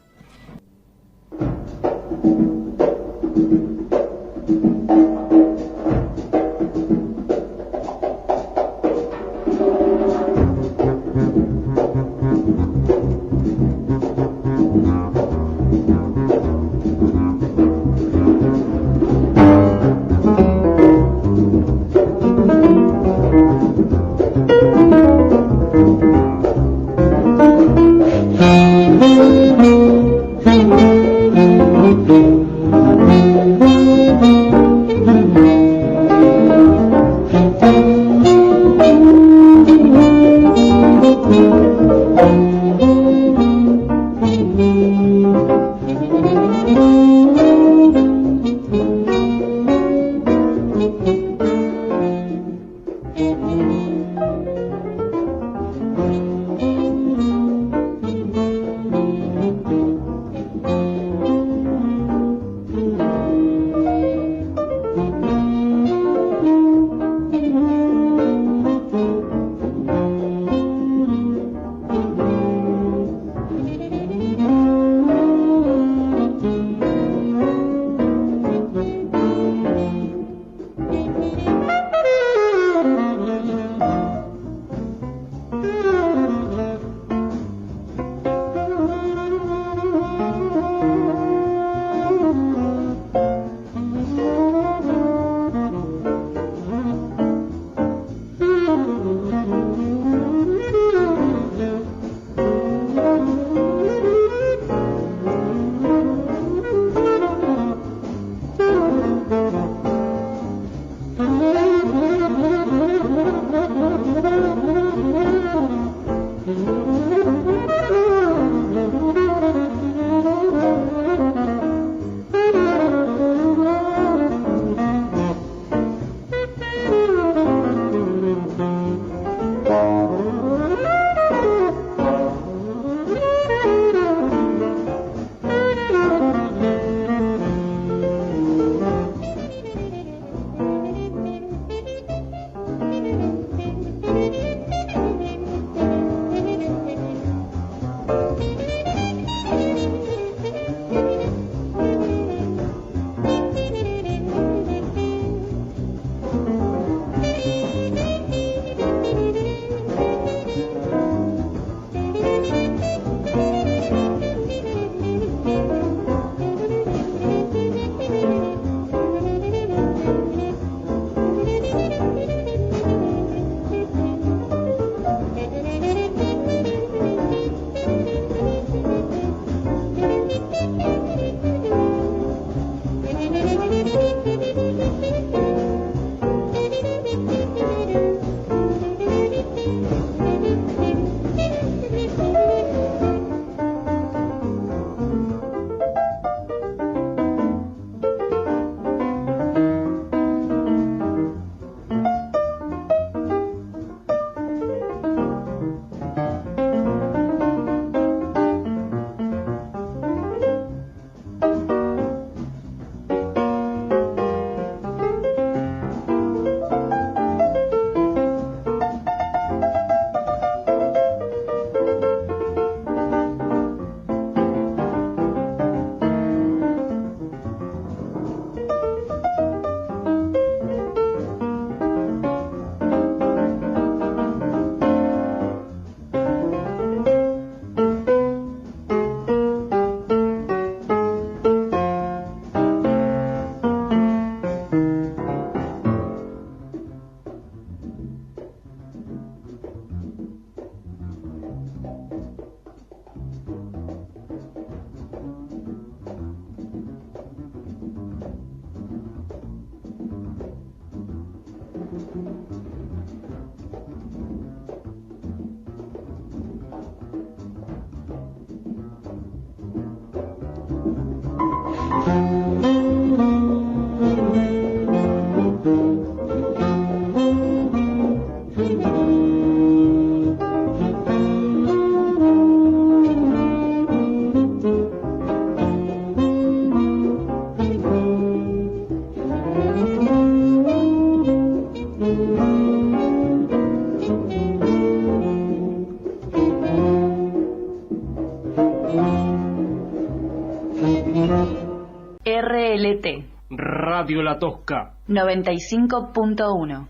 RLT Radio La Tosca 95.1.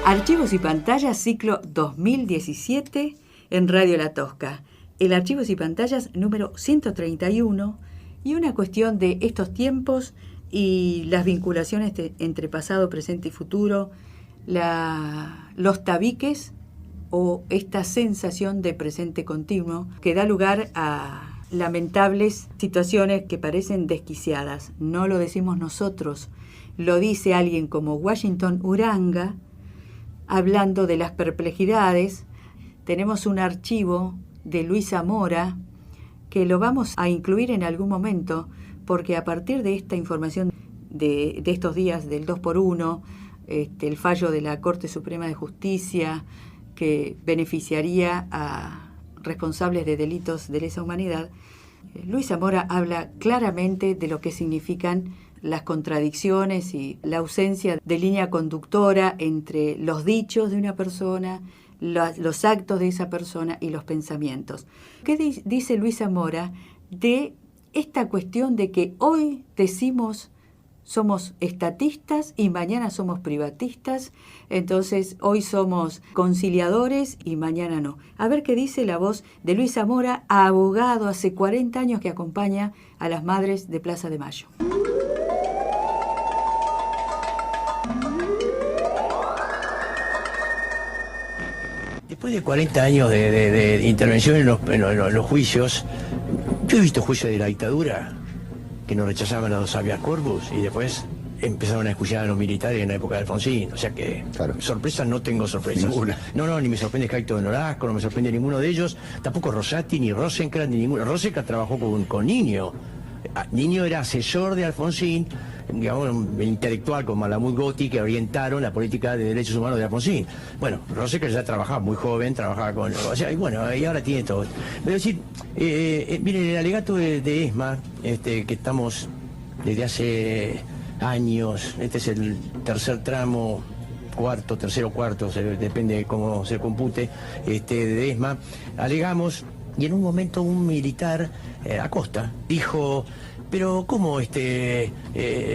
Archivos y Pantallas, ciclo 2017 en Radio La Tosca. El Archivos y Pantallas número 131 y una cuestión de estos tiempos y las vinculaciones entre pasado, presente y futuro, los tabiques o esta sensación de presente continuo que da lugar a lamentables situaciones que parecen desquiciadas. No lo decimos nosotros, lo dice alguien como Washington Uranga, hablando de las perplejidades. Tenemos un archivo de Luis Zamora que lo vamos a incluir en algún momento, porque a partir de esta información de estos días del 2x1, el fallo de la Corte Suprema de Justicia que beneficiaría a responsables de delitos de lesa humanidad, Luis Zamora habla claramente de lo que significan las contradicciones y la ausencia de línea conductora entre los dichos de una persona, los actos de esa persona y los pensamientos. ¿Qué dice Luis Zamora de esta cuestión de que hoy decimos somos estatistas y mañana somos privatistas, entonces hoy somos conciliadores y mañana no? A ver qué dice la voz de Luis Zamora, abogado hace 40 años que acompaña a las madres de Plaza de Mayo. Después de 40 años de intervención en los juicios, yo he visto juicios de la dictadura que nos rechazaban a los habeas corpus y después empezaron a escuchar a los militares en la época de Alfonsín. O sea que sorpresas no tengo sorpresas. Ninguna. No, ni me sorprende Jaito de Nolasco, no me sorprende ninguno de ellos, tampoco Rosati, ni Rosenkrantz, ni ninguno. Rosenkrantz trabajó con Niño. Niño era asesor de Alfonsín, digamos, un intelectual con Malamud Gotti, que orientaron la política de derechos humanos de Alfonsín. Bueno, Rosenkrantz ya trabajaba muy joven, trabajaba con... O sea, y bueno, y ahora tiene todo. Pero decir, miren, el alegato de ESMA, que estamos desde hace años, este es el tercer tramo, tercero, cuarto, depende de cómo se compute, de ESMA, alegamos, y en un momento un militar, Acosta, dijo... Pero ¿cómo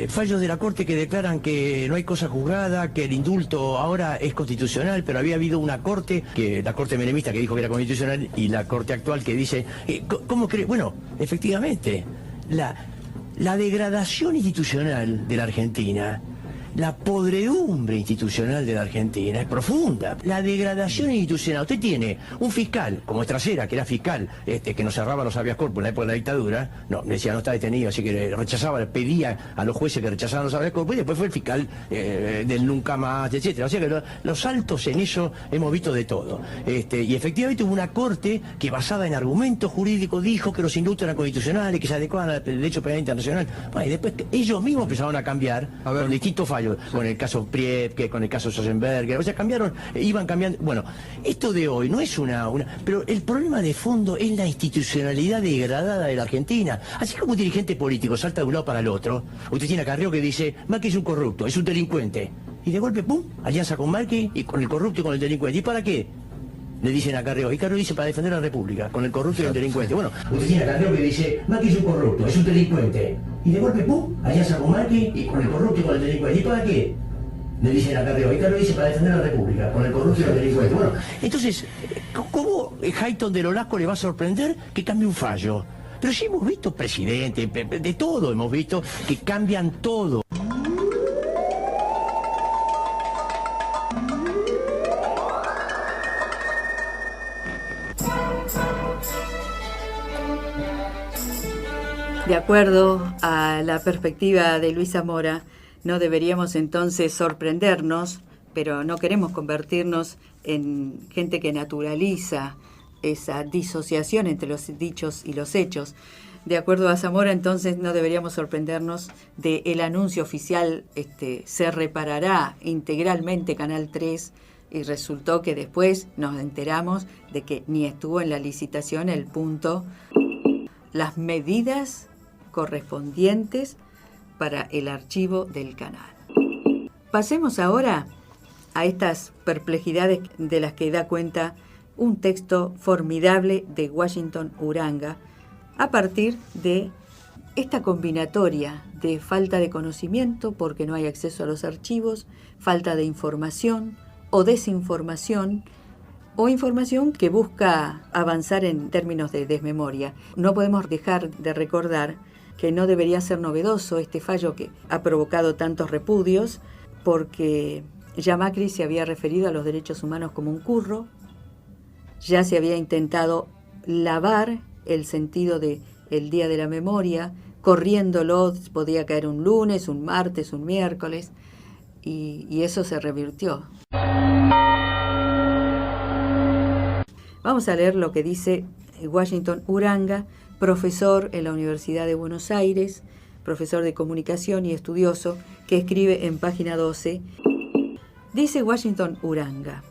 fallos de la Corte que declaran que no hay cosa juzgada, que el indulto ahora es constitucional, pero había habido una Corte, la Corte menemista que dijo que era constitucional, y la Corte actual que dice, ¿cómo cree? Bueno, efectivamente, la degradación institucional de la Argentina, la podredumbre institucional de la Argentina es profunda. La degradación institucional. Usted tiene un fiscal, como Estracera, que era fiscal, que nos cerraba los habeas corpus en la época de la dictadura, decía no está detenido, así que rechazaba, pedía a los jueces que rechazaran los habeas corpus, y después fue el fiscal del nunca más, etcétera. O sea que los saltos en eso hemos visto de todo. Y efectivamente hubo una Corte que, basada en argumentos jurídicos, dijo que los indultos eran constitucionales, que se adecuaban al derecho penal internacional. Bueno, y después ellos mismos empezaron a cambiar con distintos fallos. Con el caso Priebke, con el caso Sossenberger, o sea, iban cambiando. Bueno, esto de hoy no es pero el problema de fondo es la institucionalidad degradada de la Argentina. Así como un dirigente político salta de un lado para el otro, usted tiene a Carrió que dice, Macri es un corrupto, es un delincuente. Y de golpe, ¡pum!, alianza con Macri y con el corrupto y con el delincuente. ¿Y para qué? Le dicen a Carrió, y Carrió dice para defender a la República, con el corrupto y el delincuente. Bueno, usted tiene a Carrió que dice, Macri es un corrupto, es un delincuente. Y de golpe, ¡pum!, alianza con Macri y con el corrupto y con el delincuente. ¿Y para qué? Le dicen a Carrió, y Carrió dice para defender a la República, con el corrupto y el delincuente. Bueno, entonces, ¿cómo Jaito de Nolasco le va a sorprender que cambie un fallo? Pero sí hemos visto presidentes, de todo hemos visto, que cambian todo. De acuerdo a la perspectiva de Luis Zamora, no deberíamos entonces sorprendernos, pero no queremos convertirnos en gente que naturaliza esa disociación entre los dichos y los hechos. De acuerdo a Zamora, entonces no deberíamos sorprendernos del anuncio oficial, se reparará integralmente Canal 3 Y resultó que después nos enteramos de que ni estuvo en la licitación el punto, las medidas correspondientes para el archivo del canal. Pasemos ahora a estas perplejidades de las que da cuenta un texto formidable de Washington Uranga a partir de esta combinatoria de falta de conocimiento porque no hay acceso a los archivos, falta de información o desinformación o información que busca avanzar en términos de desmemoria. No podemos dejar de recordar que no debería ser novedoso este fallo que ha provocado tantos repudios, porque ya Macri se había referido a los derechos humanos como un curro, ya se había intentado lavar el sentido de el Día de la Memoria, corriéndolo, podía caer un lunes, un martes, un miércoles, y eso se revirtió. Vamos a leer lo que dice Washington Uranga, profesor en la Universidad de Buenos Aires, profesor de comunicación y estudioso, que escribe en página 12. Dice Washington Uranga: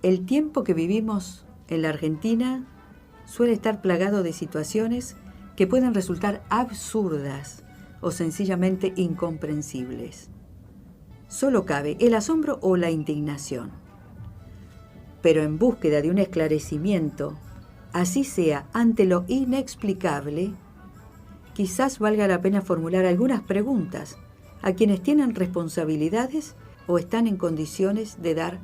el tiempo que vivimos en la Argentina suele estar plagado de situaciones que pueden resultar absurdas o sencillamente incomprensibles. Solo cabe el asombro o la indignación. Pero en búsqueda de un esclarecimiento, así sea ante lo inexplicable, quizás valga la pena formular algunas preguntas a quienes tienen responsabilidades o están en condiciones de dar.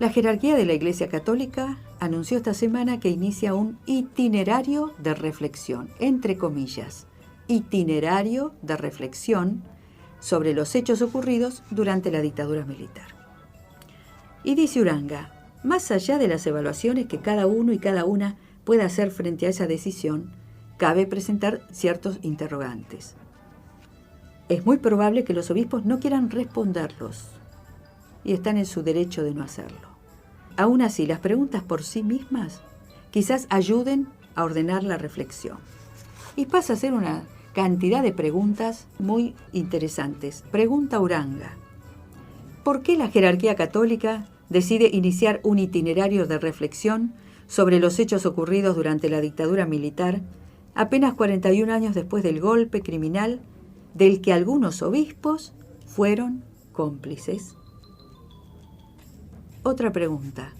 La jerarquía de la Iglesia Católica anunció esta semana que inicia un itinerario de reflexión, entre comillas, itinerario de reflexión sobre los hechos ocurridos durante la dictadura militar. Y dice Uranga, más allá de las evaluaciones que cada uno y cada una pueda hacer frente a esa decisión, cabe presentar ciertos interrogantes. Es muy probable que los obispos no quieran responderlos, y están en su derecho de no hacerlo. Aún así, las preguntas por sí mismas quizás ayuden a ordenar la reflexión. Y pasa a ser una cantidad de preguntas muy interesantes. Pregunta Uranga: ¿por qué la jerarquía católica decide iniciar un itinerario de reflexión sobre los hechos ocurridos durante la dictadura militar, apenas 41 años después del golpe criminal del que algunos obispos fueron cómplices? Otra pregunta: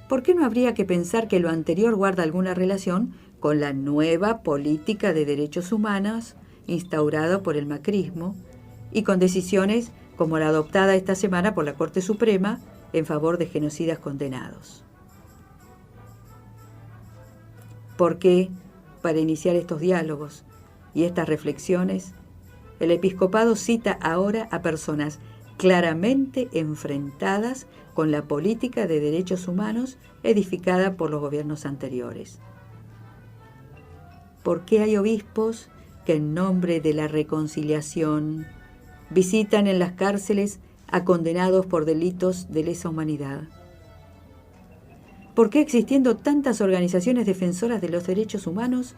¿por qué no habría que pensar que lo anterior guarda alguna relación con la nueva política de derechos humanos instaurada por el macrismo y con decisiones como la adoptada esta semana por la Corte Suprema en favor de genocidas condenados? ¿Por qué, para iniciar estos diálogos y estas reflexiones, el episcopado cita ahora a personas claramente enfrentadas con la política de derechos humanos edificada por los gobiernos anteriores? ¿Por qué hay obispos que en nombre de la reconciliación visitan en las cárceles a condenados por delitos de lesa humanidad? ¿Por qué, existiendo tantas organizaciones defensoras de los derechos humanos,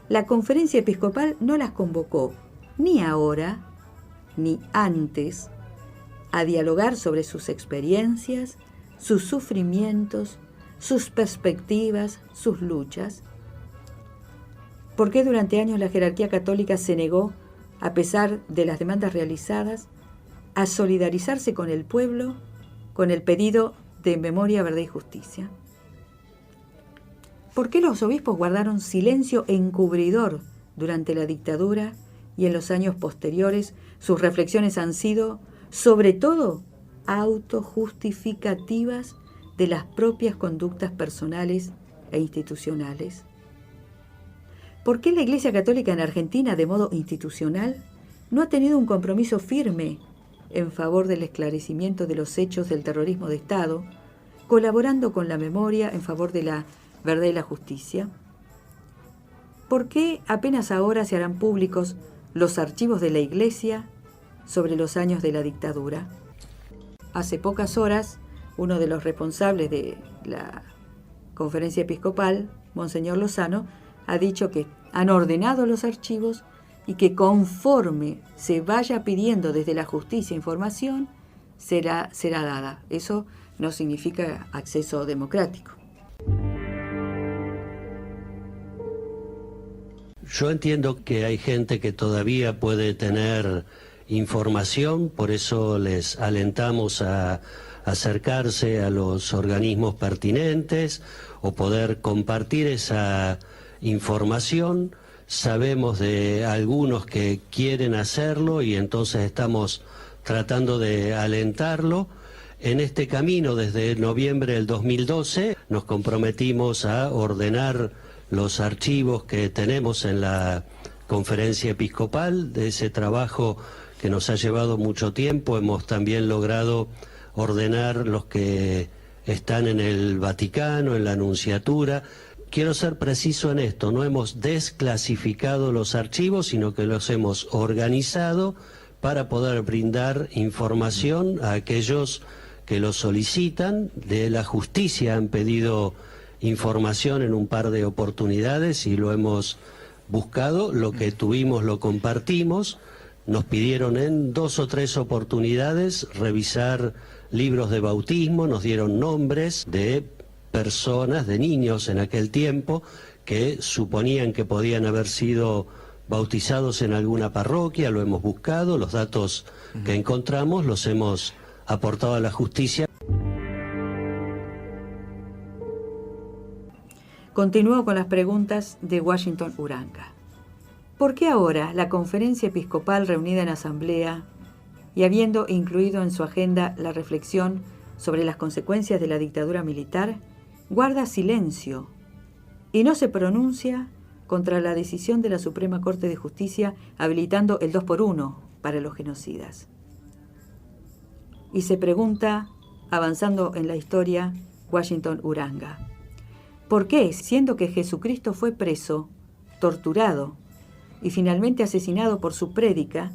la Conferencia Episcopal no las convocó, ni ahora, ni antes, a dialogar sobre sus experiencias, sus sufrimientos, sus perspectivas, sus luchas? ¿Por qué durante años la jerarquía católica se negó, a pesar de las demandas realizadas, a solidarizarse con el pueblo con el pedido de memoria, verdad y justicia? ¿Por qué los obispos guardaron silencio encubridor durante la dictadura y en los años posteriores sus reflexiones han sido, sobre todo, autojustificativas de las propias conductas personales e institucionales? ¿Por qué la Iglesia Católica en Argentina, de modo institucional, no ha tenido un compromiso firme en favor del esclarecimiento de los hechos del terrorismo de Estado, colaborando con la memoria en favor de la verdad y la justicia? ¿Por qué apenas ahora se harán públicos los archivos de la Iglesia sobre los años de la dictadura? Hace pocas horas, uno de los responsables de la Conferencia Episcopal, Monseñor Lozano, ha dicho que han ordenado los archivos y que conforme se vaya pidiendo desde la justicia información, será dada. Eso no significa acceso democrático. Yo entiendo que hay gente que todavía puede tener información, por eso les alentamos a acercarse a los organismos pertinentes o poder compartir esa información. Sabemos de algunos que quieren hacerlo y entonces estamos tratando de alentarlo. En este camino, desde noviembre del 2012, nos comprometimos a ordenar los archivos que tenemos en la Conferencia Episcopal. De ese trabajo que nos ha llevado mucho tiempo, hemos también logrado ordenar los que están en el Vaticano, en la Nunciatura. Quiero ser preciso en esto, no hemos desclasificado los archivos, sino que los hemos organizado para poder brindar información a aquellos que lo solicitan. De la justicia han pedido información en un par de oportunidades y lo hemos buscado, lo que tuvimos lo compartimos. Nos pidieron en 2 o 3 oportunidades revisar libros de bautismo, nos dieron nombres de personas, de niños en aquel tiempo, que suponían que podían haber sido bautizados en alguna parroquia, lo hemos buscado, los datos que encontramos los hemos aportado a la justicia. Continúo con las preguntas de Washington Uranga. ¿Por qué ahora la Conferencia Episcopal reunida en asamblea y habiendo incluido en su agenda la reflexión sobre las consecuencias de la dictadura militar, guarda silencio y no se pronuncia contra la decisión de la Suprema Corte de Justicia habilitando el 2x1 para los genocidas? Y se pregunta, avanzando en la historia, Washington Uranga, ¿por qué, siendo que Jesucristo fue preso, torturado y finalmente asesinado por su prédica,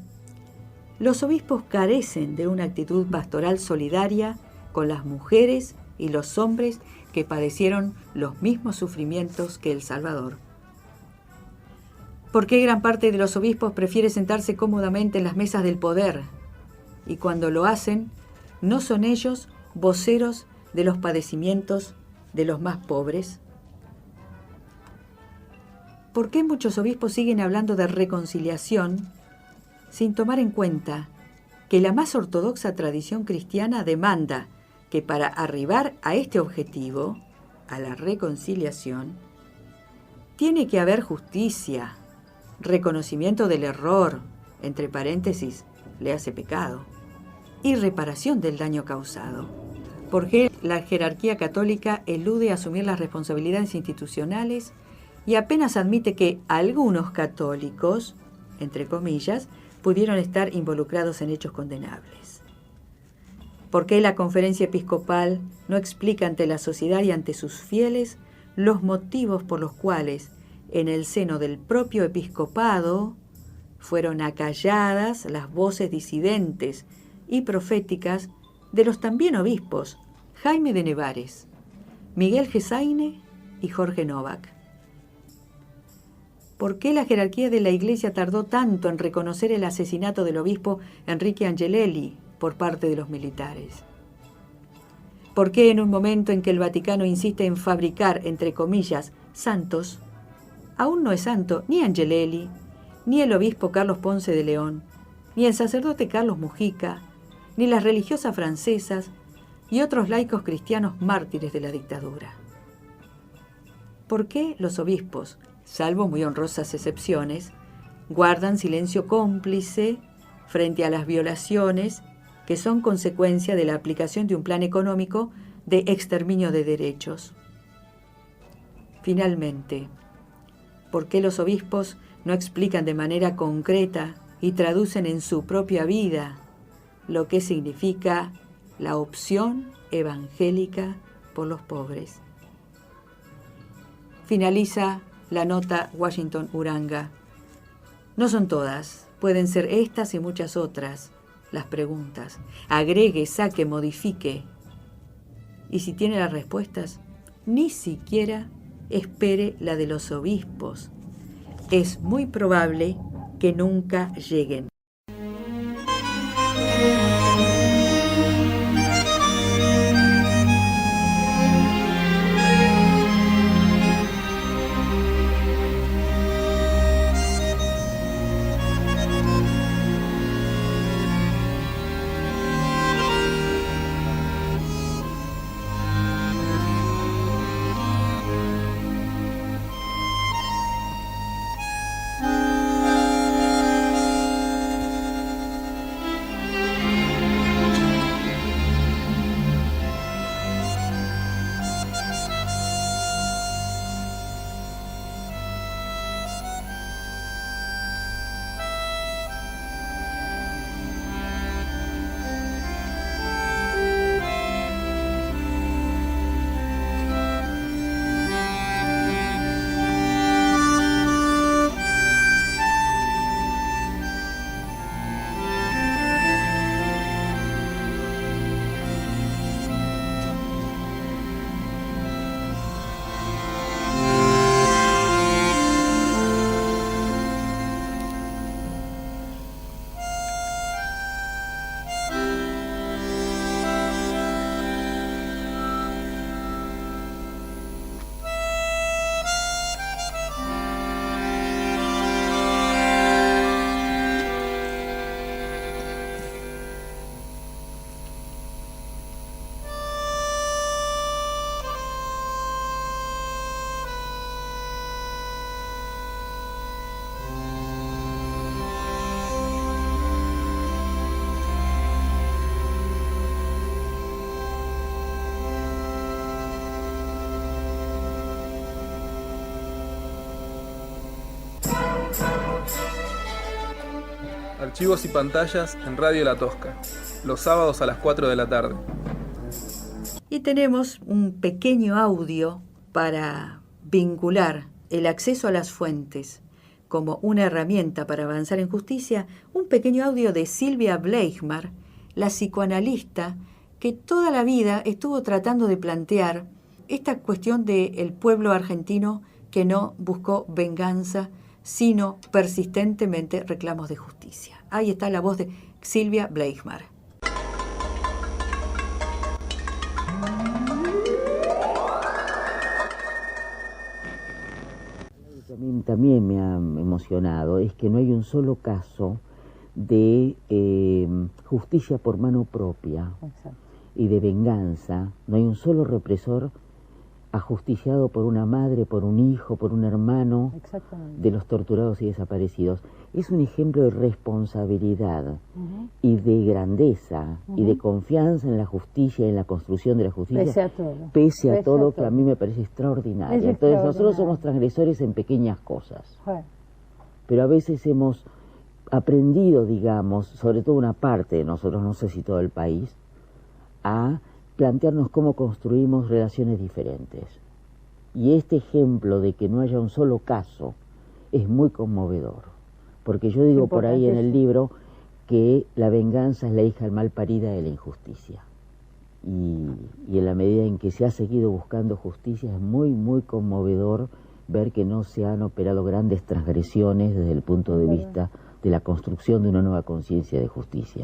los obispos carecen de una actitud pastoral solidaria con las mujeres y los hombres que padecieron los mismos sufrimientos que el Salvador? ¿Por qué gran parte de los obispos prefiere sentarse cómodamente en las mesas del poder y cuando lo hacen, no son ellos voceros de los padecimientos de los más pobres? ¿Por qué muchos obispos siguen hablando de reconciliación sin tomar en cuenta que la más ortodoxa tradición cristiana demanda que para arribar a este objetivo, a la reconciliación, tiene que haber justicia, reconocimiento del error, entre paréntesis, le hace pecado, y reparación del daño causado? ¿Por qué la jerarquía católica elude asumir las responsabilidades institucionales y apenas admite que algunos católicos, entre comillas, pudieron estar involucrados en hechos condenables? ¿Por qué la Conferencia Episcopal no explica ante la sociedad y ante sus fieles los motivos por los cuales en el seno del propio episcopado fueron acalladas las voces disidentes y proféticas de los también obispos Jaime de Nevares, Miguel Gesaine y Jorge Novak? ¿Por qué la jerarquía de la Iglesia tardó tanto en reconocer el asesinato del obispo Enrique Angelelli por parte de los militares? ¿Por qué en un momento en que el Vaticano insiste en fabricar, entre comillas, santos, aún no es santo ni Angelelli, ni el obispo Carlos Ponce de León, ni el sacerdote Carlos Mujica, ni las religiosas francesas y otros laicos cristianos mártires de la dictadura? ¿Por qué los obispos, salvo muy honrosas excepciones, guardan silencio cómplice frente a las violaciones que son consecuencia de la aplicación de un plan económico de exterminio de derechos? Finalmente, ¿por qué los obispos no explican de manera concreta y traducen en su propia vida lo que significa la opción evangélica por los pobres? Finaliza la nota Washington Uranga. No son todas, pueden ser estas y muchas otras las preguntas. Agregue, saque, modifique. Y si tiene las respuestas, ni siquiera espere la de los obispos. Es muy probable que nunca lleguen. Archivos y pantallas en Radio La Tosca, los sábados a las 4 de la tarde. Y tenemos un pequeño audio para vincular el acceso a las fuentes como una herramienta para avanzar en justicia, un pequeño audio de Silvia Bleichmar, la psicoanalista que toda la vida estuvo tratando de plantear esta cuestión del pueblo argentino que no buscó venganza, sino persistentemente reclamos de justicia. Ahí está la voz de Silvia Bleichmar. A mí también me ha emocionado es que no hay un solo caso de justicia por mano propia. Exacto. Y de venganza. No hay un solo represor ajusticiado por una madre, por un hijo, por un hermano de los torturados y desaparecidos. Es un ejemplo de responsabilidad y de grandeza y de confianza en la justicia y en la construcción de la justicia. Pese a todo, que a mí me parece extraordinario. Entonces nosotros somos transgresores en pequeñas cosas. Pero a veces hemos aprendido, digamos, sobre todo una parte de nosotros, no sé si todo el país, a plantearnos cómo construimos relaciones diferentes. Y este ejemplo de que no haya un solo caso es muy conmovedor, porque yo digo por ahí en el libro que la venganza es la hija mal parida de la injusticia. Y en la medida en que se ha seguido buscando justicia es muy, muy conmovedor ver que no se han operado grandes transgresiones desde el punto de vista de la construcción de una nueva conciencia de justicia.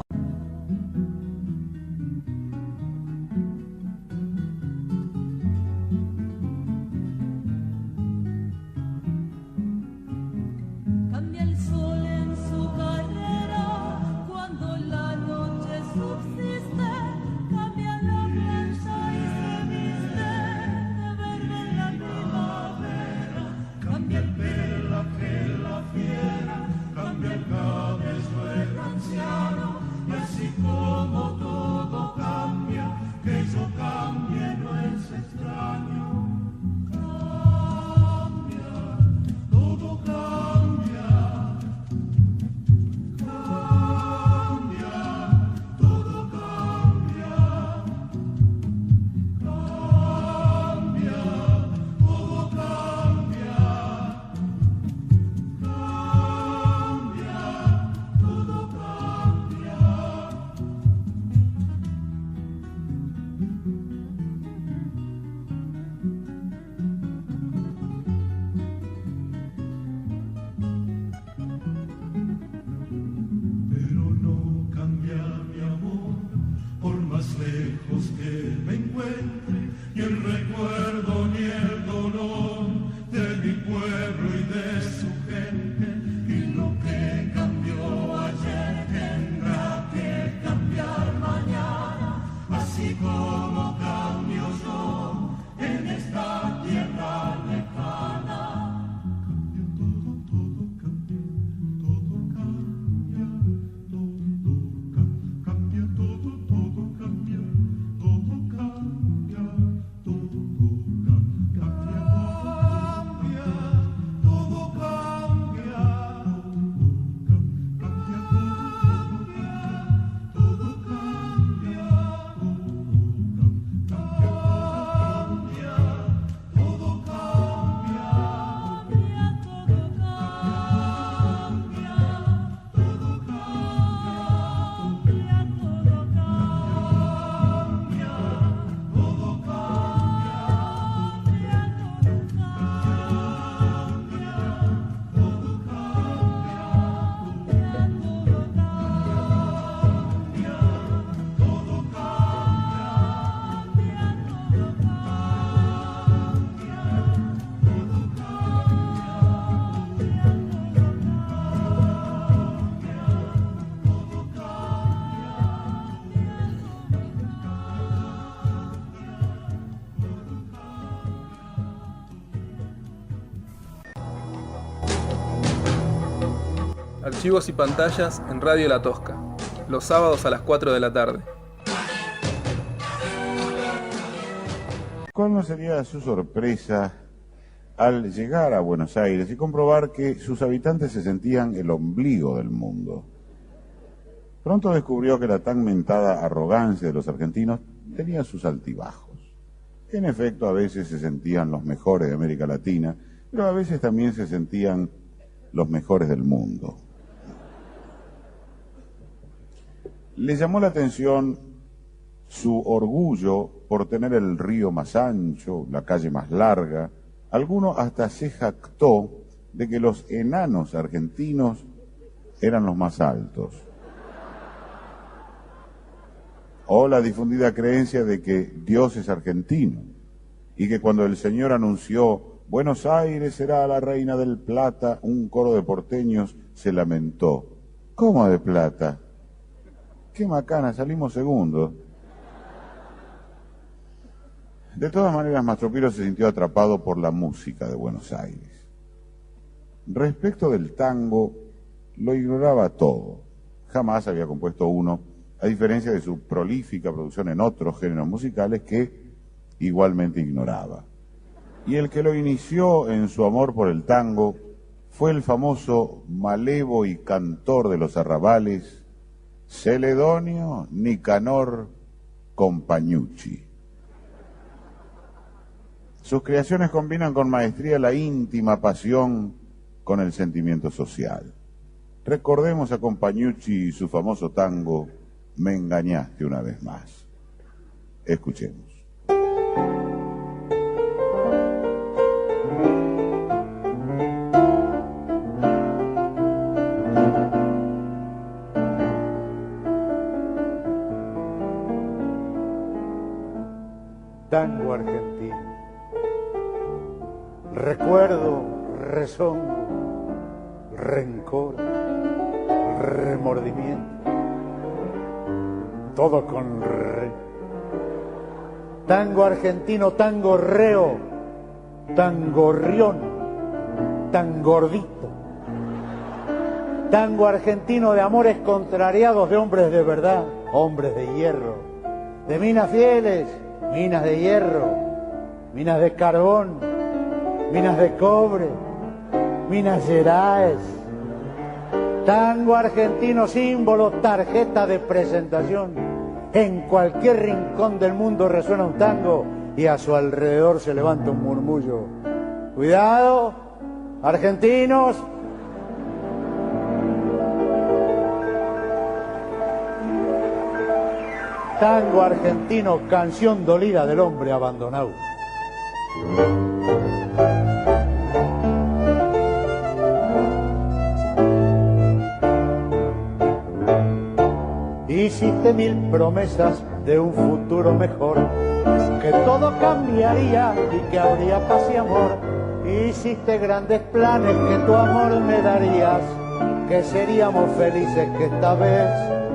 Archivos y pantallas en Radio La Tosca, los sábados a las 4 de la tarde. ¿Cuál no sería su sorpresa al llegar a Buenos Aires y comprobar que sus habitantes se sentían el ombligo del mundo? Pronto descubrió que la tan mentada arrogancia de los argentinos tenía sus altibajos. En efecto, a veces se sentían los mejores de América Latina, pero a veces también se sentían los mejores del mundo. Le llamó la atención su orgullo por tener el río más ancho, la calle más larga. Alguno hasta se jactó de que los enanos argentinos eran los más altos. O la difundida creencia de que Dios es argentino y que cuando el señor anunció Buenos Aires será la reina del plata, un coro de porteños se lamentó. ¿Cómo de plata? ¡Qué macana! Salimos segundos. De todas maneras, Mastro Piro se sintió atrapado por la música de Buenos Aires. Respecto del tango, lo ignoraba todo. Jamás había compuesto uno, a diferencia de su prolífica producción en otros géneros musicales que igualmente ignoraba. Y el que lo inició en su amor por el tango fue el famoso malevo y cantor de los arrabales, Celedonio Nicanor Compañucci. Sus creaciones combinan con maestría la íntima pasión con el sentimiento social. Recordemos a Compañucci y su famoso tango Me engañaste una vez más. Escuchemos. Tango argentino. Recuerdo, rezongo, rencor, remordimiento. Todo con re. Tango argentino, tango reo, tango rión, tan gordito. Tango argentino de amores contrariados, de hombres de verdad, hombres de hierro, de minas fieles, minas de hierro, minas de carbón, minas de cobre, minas gerais. Tango argentino, símbolo, tarjeta de presentación. En cualquier rincón del mundo resuena un tango y a su alrededor se levanta un murmullo. Cuidado, argentinos. Tango argentino, canción dolida del hombre abandonado. Hiciste mil promesas de un futuro mejor, que todo cambiaría y que habría paz y amor. Hiciste grandes planes que tu amor me darías, que seríamos felices, que esta vez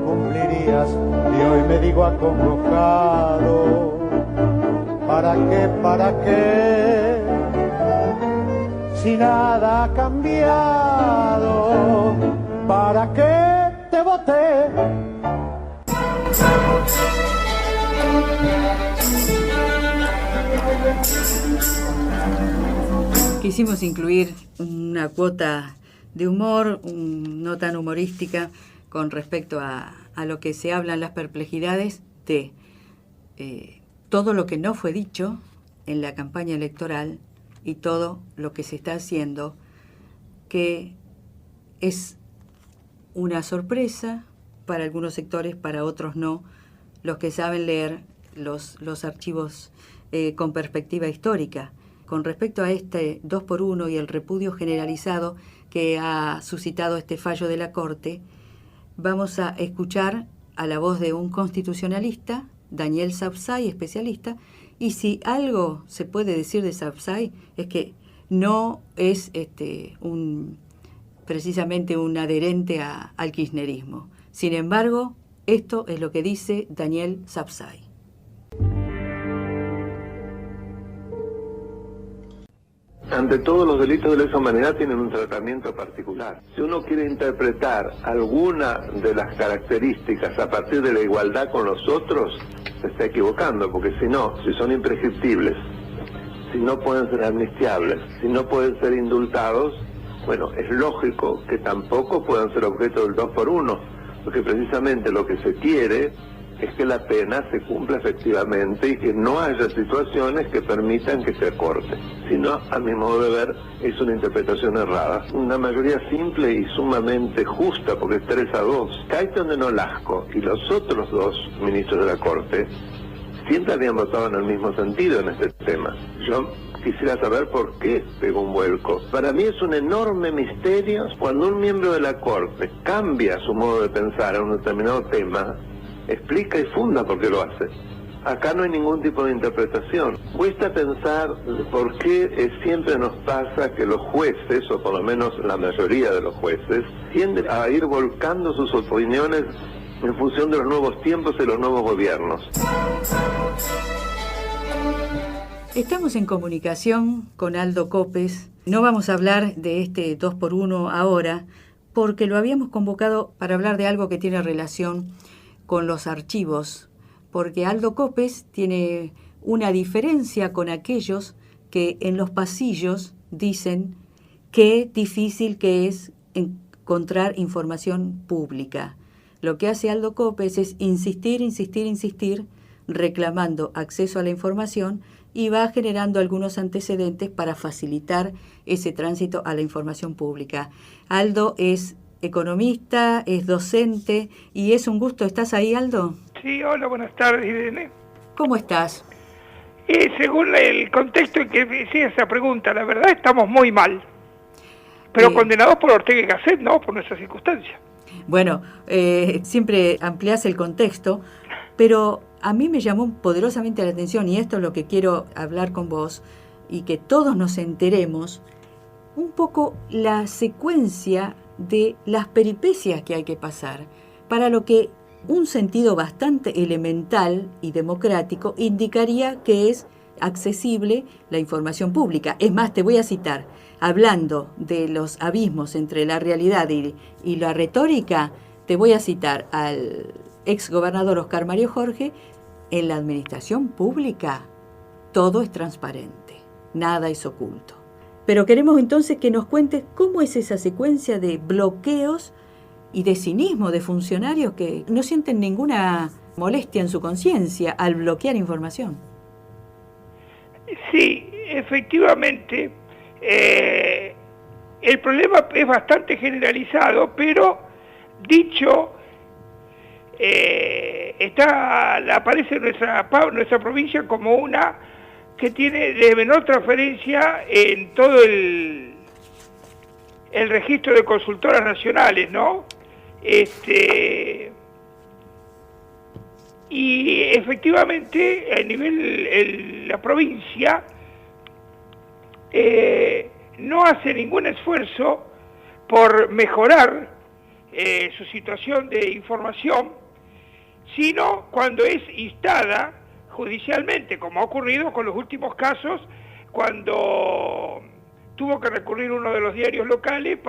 cumplirías. Y hoy me digo acongojado, ¿para qué? Si nada ha cambiado, ¿para qué te voté? Quisimos incluir una cuota de humor, no tan humorística, con respecto a lo que se hablan las perplejidades de todo lo que no fue dicho en la campaña electoral y todo lo que se está haciendo, que es una sorpresa para algunos sectores, para otros no, los que saben leer los archivos con perspectiva histórica. Con respecto a este 2x1 y el repudio generalizado que ha suscitado este fallo de la Corte, vamos a escuchar a la voz de un constitucionalista, Daniel Sapsay, especialista, y si algo se puede decir de Sapsay es que no es precisamente un adherente al kirchnerismo. Sin embargo, esto es lo que dice Daniel Sapsay. Ante todo, los delitos de lesa humanidad tienen un tratamiento particular. Si uno quiere interpretar alguna de las características a partir de la igualdad con los otros, se está equivocando, porque si son imprescriptibles, si no pueden ser amnistiables, si no pueden ser indultados, bueno, es lógico que tampoco puedan ser objeto del 2x1. porque precisamente lo que se quiere es que la pena se cumpla efectivamente y que no haya situaciones que permitan que se acorte. Si no, a mi modo de ver, es una interpretación errada. Una mayoría simple y sumamente justa, porque es 3-2. Caetano Nolasco y los otros dos ministros de la Corte siempre habían votado en el mismo sentido en este tema. Yo quisiera saber por qué pegó un vuelco. Para mí es un enorme misterio cuando un miembro de la Corte cambia su modo de pensar en un determinado tema, explica y funda por qué lo hace. Acá no hay ningún tipo de interpretación. Cuesta pensar por qué siempre nos pasa que los jueces, o por lo menos la mayoría de los jueces, tienden a ir volcando sus opiniones en función de los nuevos tiempos y los nuevos gobiernos. Estamos en comunicación con Aldo Copes. No vamos a hablar de este 2x1 ahora, porque lo habíamos convocado para hablar de algo que tiene relación con los archivos, porque Aldo Copes tiene una diferencia con aquellos que en los pasillos dicen qué difícil que es encontrar información pública. Lo que hace Aldo Copes es insistir, reclamando acceso a la información y va generando algunos antecedentes para facilitar ese tránsito a la información pública. Aldo es economista, es docente y es un gusto. ¿Estás ahí, Aldo? Sí, hola, buenas tardes, Irene. ¿Cómo estás? Según el contexto en que me hice esa pregunta, la verdad estamos muy mal. Pero condenados por Ortega y Gasset, no, por nuestras circunstancias. Bueno, siempre ampliás el contexto, pero a mí me llamó poderosamente la atención, y esto es lo que quiero hablar con vos, y que todos nos enteremos, un poco la secuencia de las peripecias que hay que pasar, para lo que un sentido bastante elemental y democrático indicaría que es accesible la información pública. Es más, te voy a citar, hablando de los abismos entre la realidad y la retórica, te voy a citar al exgobernador Oscar Mario Jorge: en la administración pública todo es transparente, nada es oculto. Pero queremos entonces que nos cuentes cómo es esa secuencia de bloqueos y de cinismo de funcionarios que no sienten ninguna molestia en su conciencia al bloquear información. Sí, efectivamente, el problema es bastante generalizado, pero dicho, aparece nuestra provincia como una que tiene de menor transferencia en todo el registro de consultoras nacionales, ¿no? Y efectivamente, a nivel la provincia no hace ningún esfuerzo por mejorar su situación de información, sino cuando es instada judicialmente, como ha ocurrido con los últimos casos, cuando tuvo que recurrir uno de los diarios locales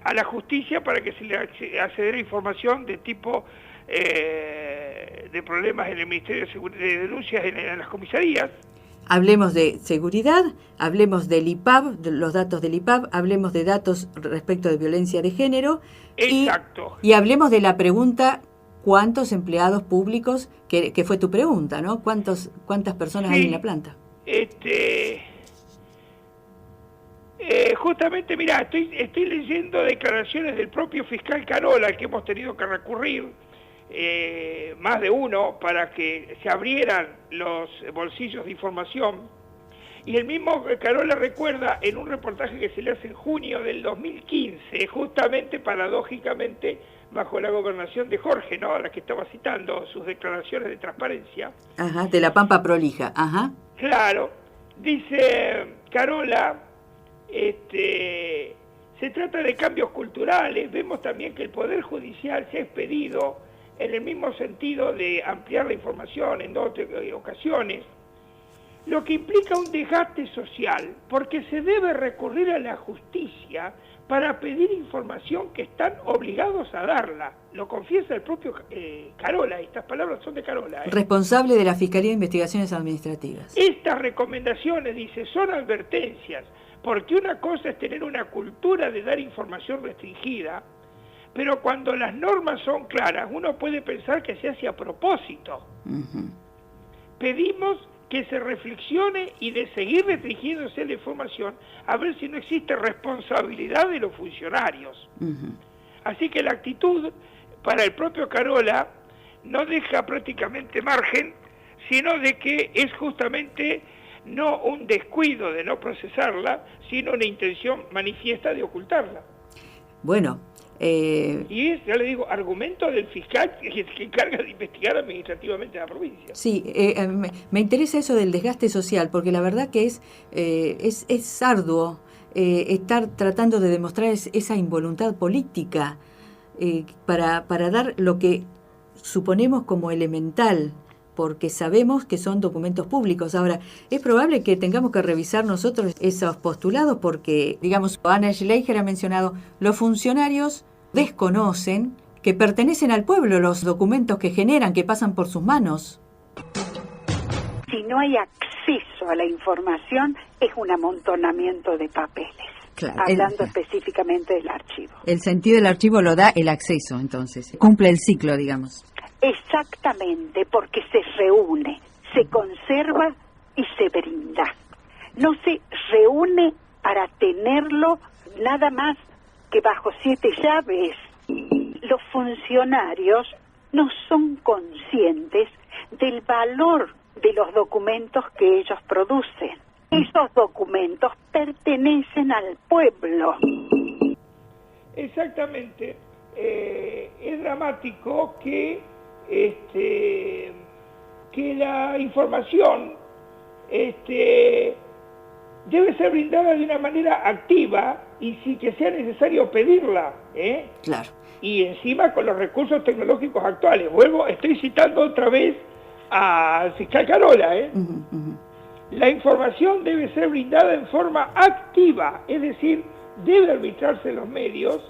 a la justicia para que se le accediera información de tipo de problemas en el Ministerio de Denuncias en las comisarías. Hablemos de seguridad, hablemos del IPAB, de los datos del IPAB, hablemos de datos respecto de violencia de género. Exacto. Y hablemos de la pregunta: ¿cuántos empleados públicos, que fue tu pregunta, ¿no? ¿Cuántas personas hay en la planta? Justamente, mira, estoy leyendo declaraciones del propio fiscal Carola, al que hemos tenido que recurrir, más de uno, para que se abrieran los bolsillos de información. Y el mismo Carola recuerda en un reportaje que se le hace en junio del 2015, justamente, paradójicamente, bajo la gobernación de Jorge, ¿no?, a la que estaba citando, sus declaraciones de transparencia. Ajá, de la Pampa prolija, ajá. Claro, dice Carola, se trata de cambios culturales. Vemos también que el Poder Judicial se ha expedido en el mismo sentido de ampliar la información en 2 ocasiones, lo que implica un desgaste social, porque se debe recurrir a la justicia para pedir información que están obligados a darla. Lo confiesa el propio Carola, estas palabras son de Carola. Responsable de la Fiscalía de Investigaciones Administrativas. Estas recomendaciones, dice, son advertencias, porque una cosa es tener una cultura de dar información restringida, pero cuando las normas son claras, uno puede pensar que se hace a propósito. Pedimos que se reflexione y de seguir restringiéndose la información, a ver si no existe responsabilidad de los funcionarios. Así que la actitud para el propio Carola no deja prácticamente margen, sino de que es justamente no un descuido de no procesarla, sino una intención manifiesta de ocultarla. Bueno. Y es, ya le digo, argumento del fiscal que encarga de investigar administrativamente la provincia. Sí, me interesa eso del desgaste social, porque la verdad que es arduo estar tratando de demostrar esa involuntad política para dar lo que suponemos como elemental, porque sabemos que son documentos públicos. Ahora, es probable que tengamos que revisar nosotros esos postulados porque, digamos, Ana Schleicher ha mencionado, los funcionarios desconocen que pertenecen al pueblo los documentos que generan, que pasan por sus manos. Si no hay acceso a la información, es un amontonamiento de papeles. Claro, hablando específicamente del archivo. El sentido del archivo lo da el acceso, entonces. Cumple el ciclo, digamos. Exactamente, porque se reúne, se conserva y se brinda. No se reúne para tenerlo nada más que bajo 7 llaves. Los funcionarios no son conscientes del valor de los documentos que ellos producen. Esos documentos pertenecen al pueblo. Exactamente. Es dramático que la información debe ser brindada de una manera activa y sin que sea necesario pedirla, Claro. Y encima con los recursos tecnológicos actuales. Estoy citando otra vez al fiscal Carola, La información debe ser brindada en forma activa, es decir, debe arbitrarse en los medios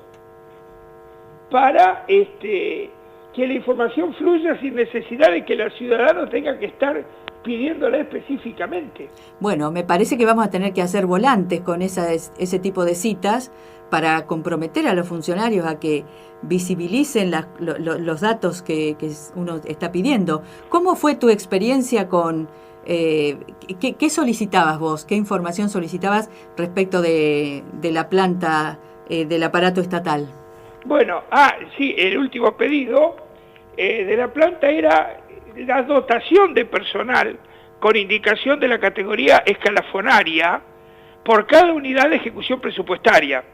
para que la información fluya sin necesidad de que el ciudadano tenga que estar pidiéndola específicamente. Bueno, me parece que vamos a tener que hacer volantes con ese tipo de citas para comprometer a los funcionarios a que visibilicen los datos que uno está pidiendo. ¿Cómo fue tu experiencia con... ¿qué solicitabas vos? ¿Qué información solicitabas respecto de la planta del aparato estatal? Bueno, sí, el último pedido de la planta era la dotación de personal con indicación de la categoría escalafonaria por cada unidad de ejecución presupuestaria,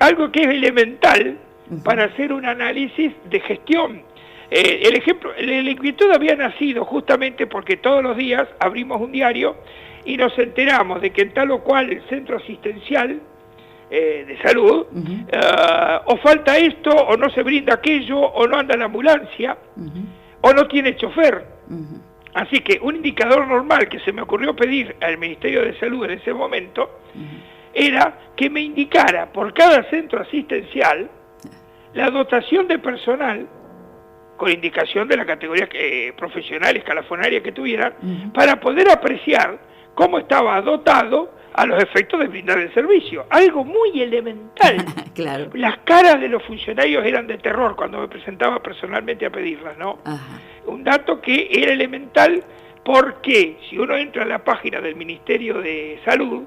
algo que es elemental para hacer un análisis de gestión. El ejemplo, la inquietud había nacido justamente porque todos los días abrimos un diario y nos enteramos de que en tal o cual centro asistencial de salud, o falta esto, o no se brinda aquello, o no anda la ambulancia, o no tiene chofer. Así que un indicador normal que se me ocurrió pedir al Ministerio de Salud en ese momento era que me indicara por cada centro asistencial la dotación de personal con indicación de la categoría profesional, escalafonaria que tuvieran, para poder apreciar cómo estaba dotado a los efectos de brindar el servicio. Algo muy elemental. Claro. Las caras de los funcionarios eran de terror cuando me presentaba personalmente a pedirlas, ¿no? Ajá. Un dato que era elemental porque si uno entra a la página del Ministerio de Salud,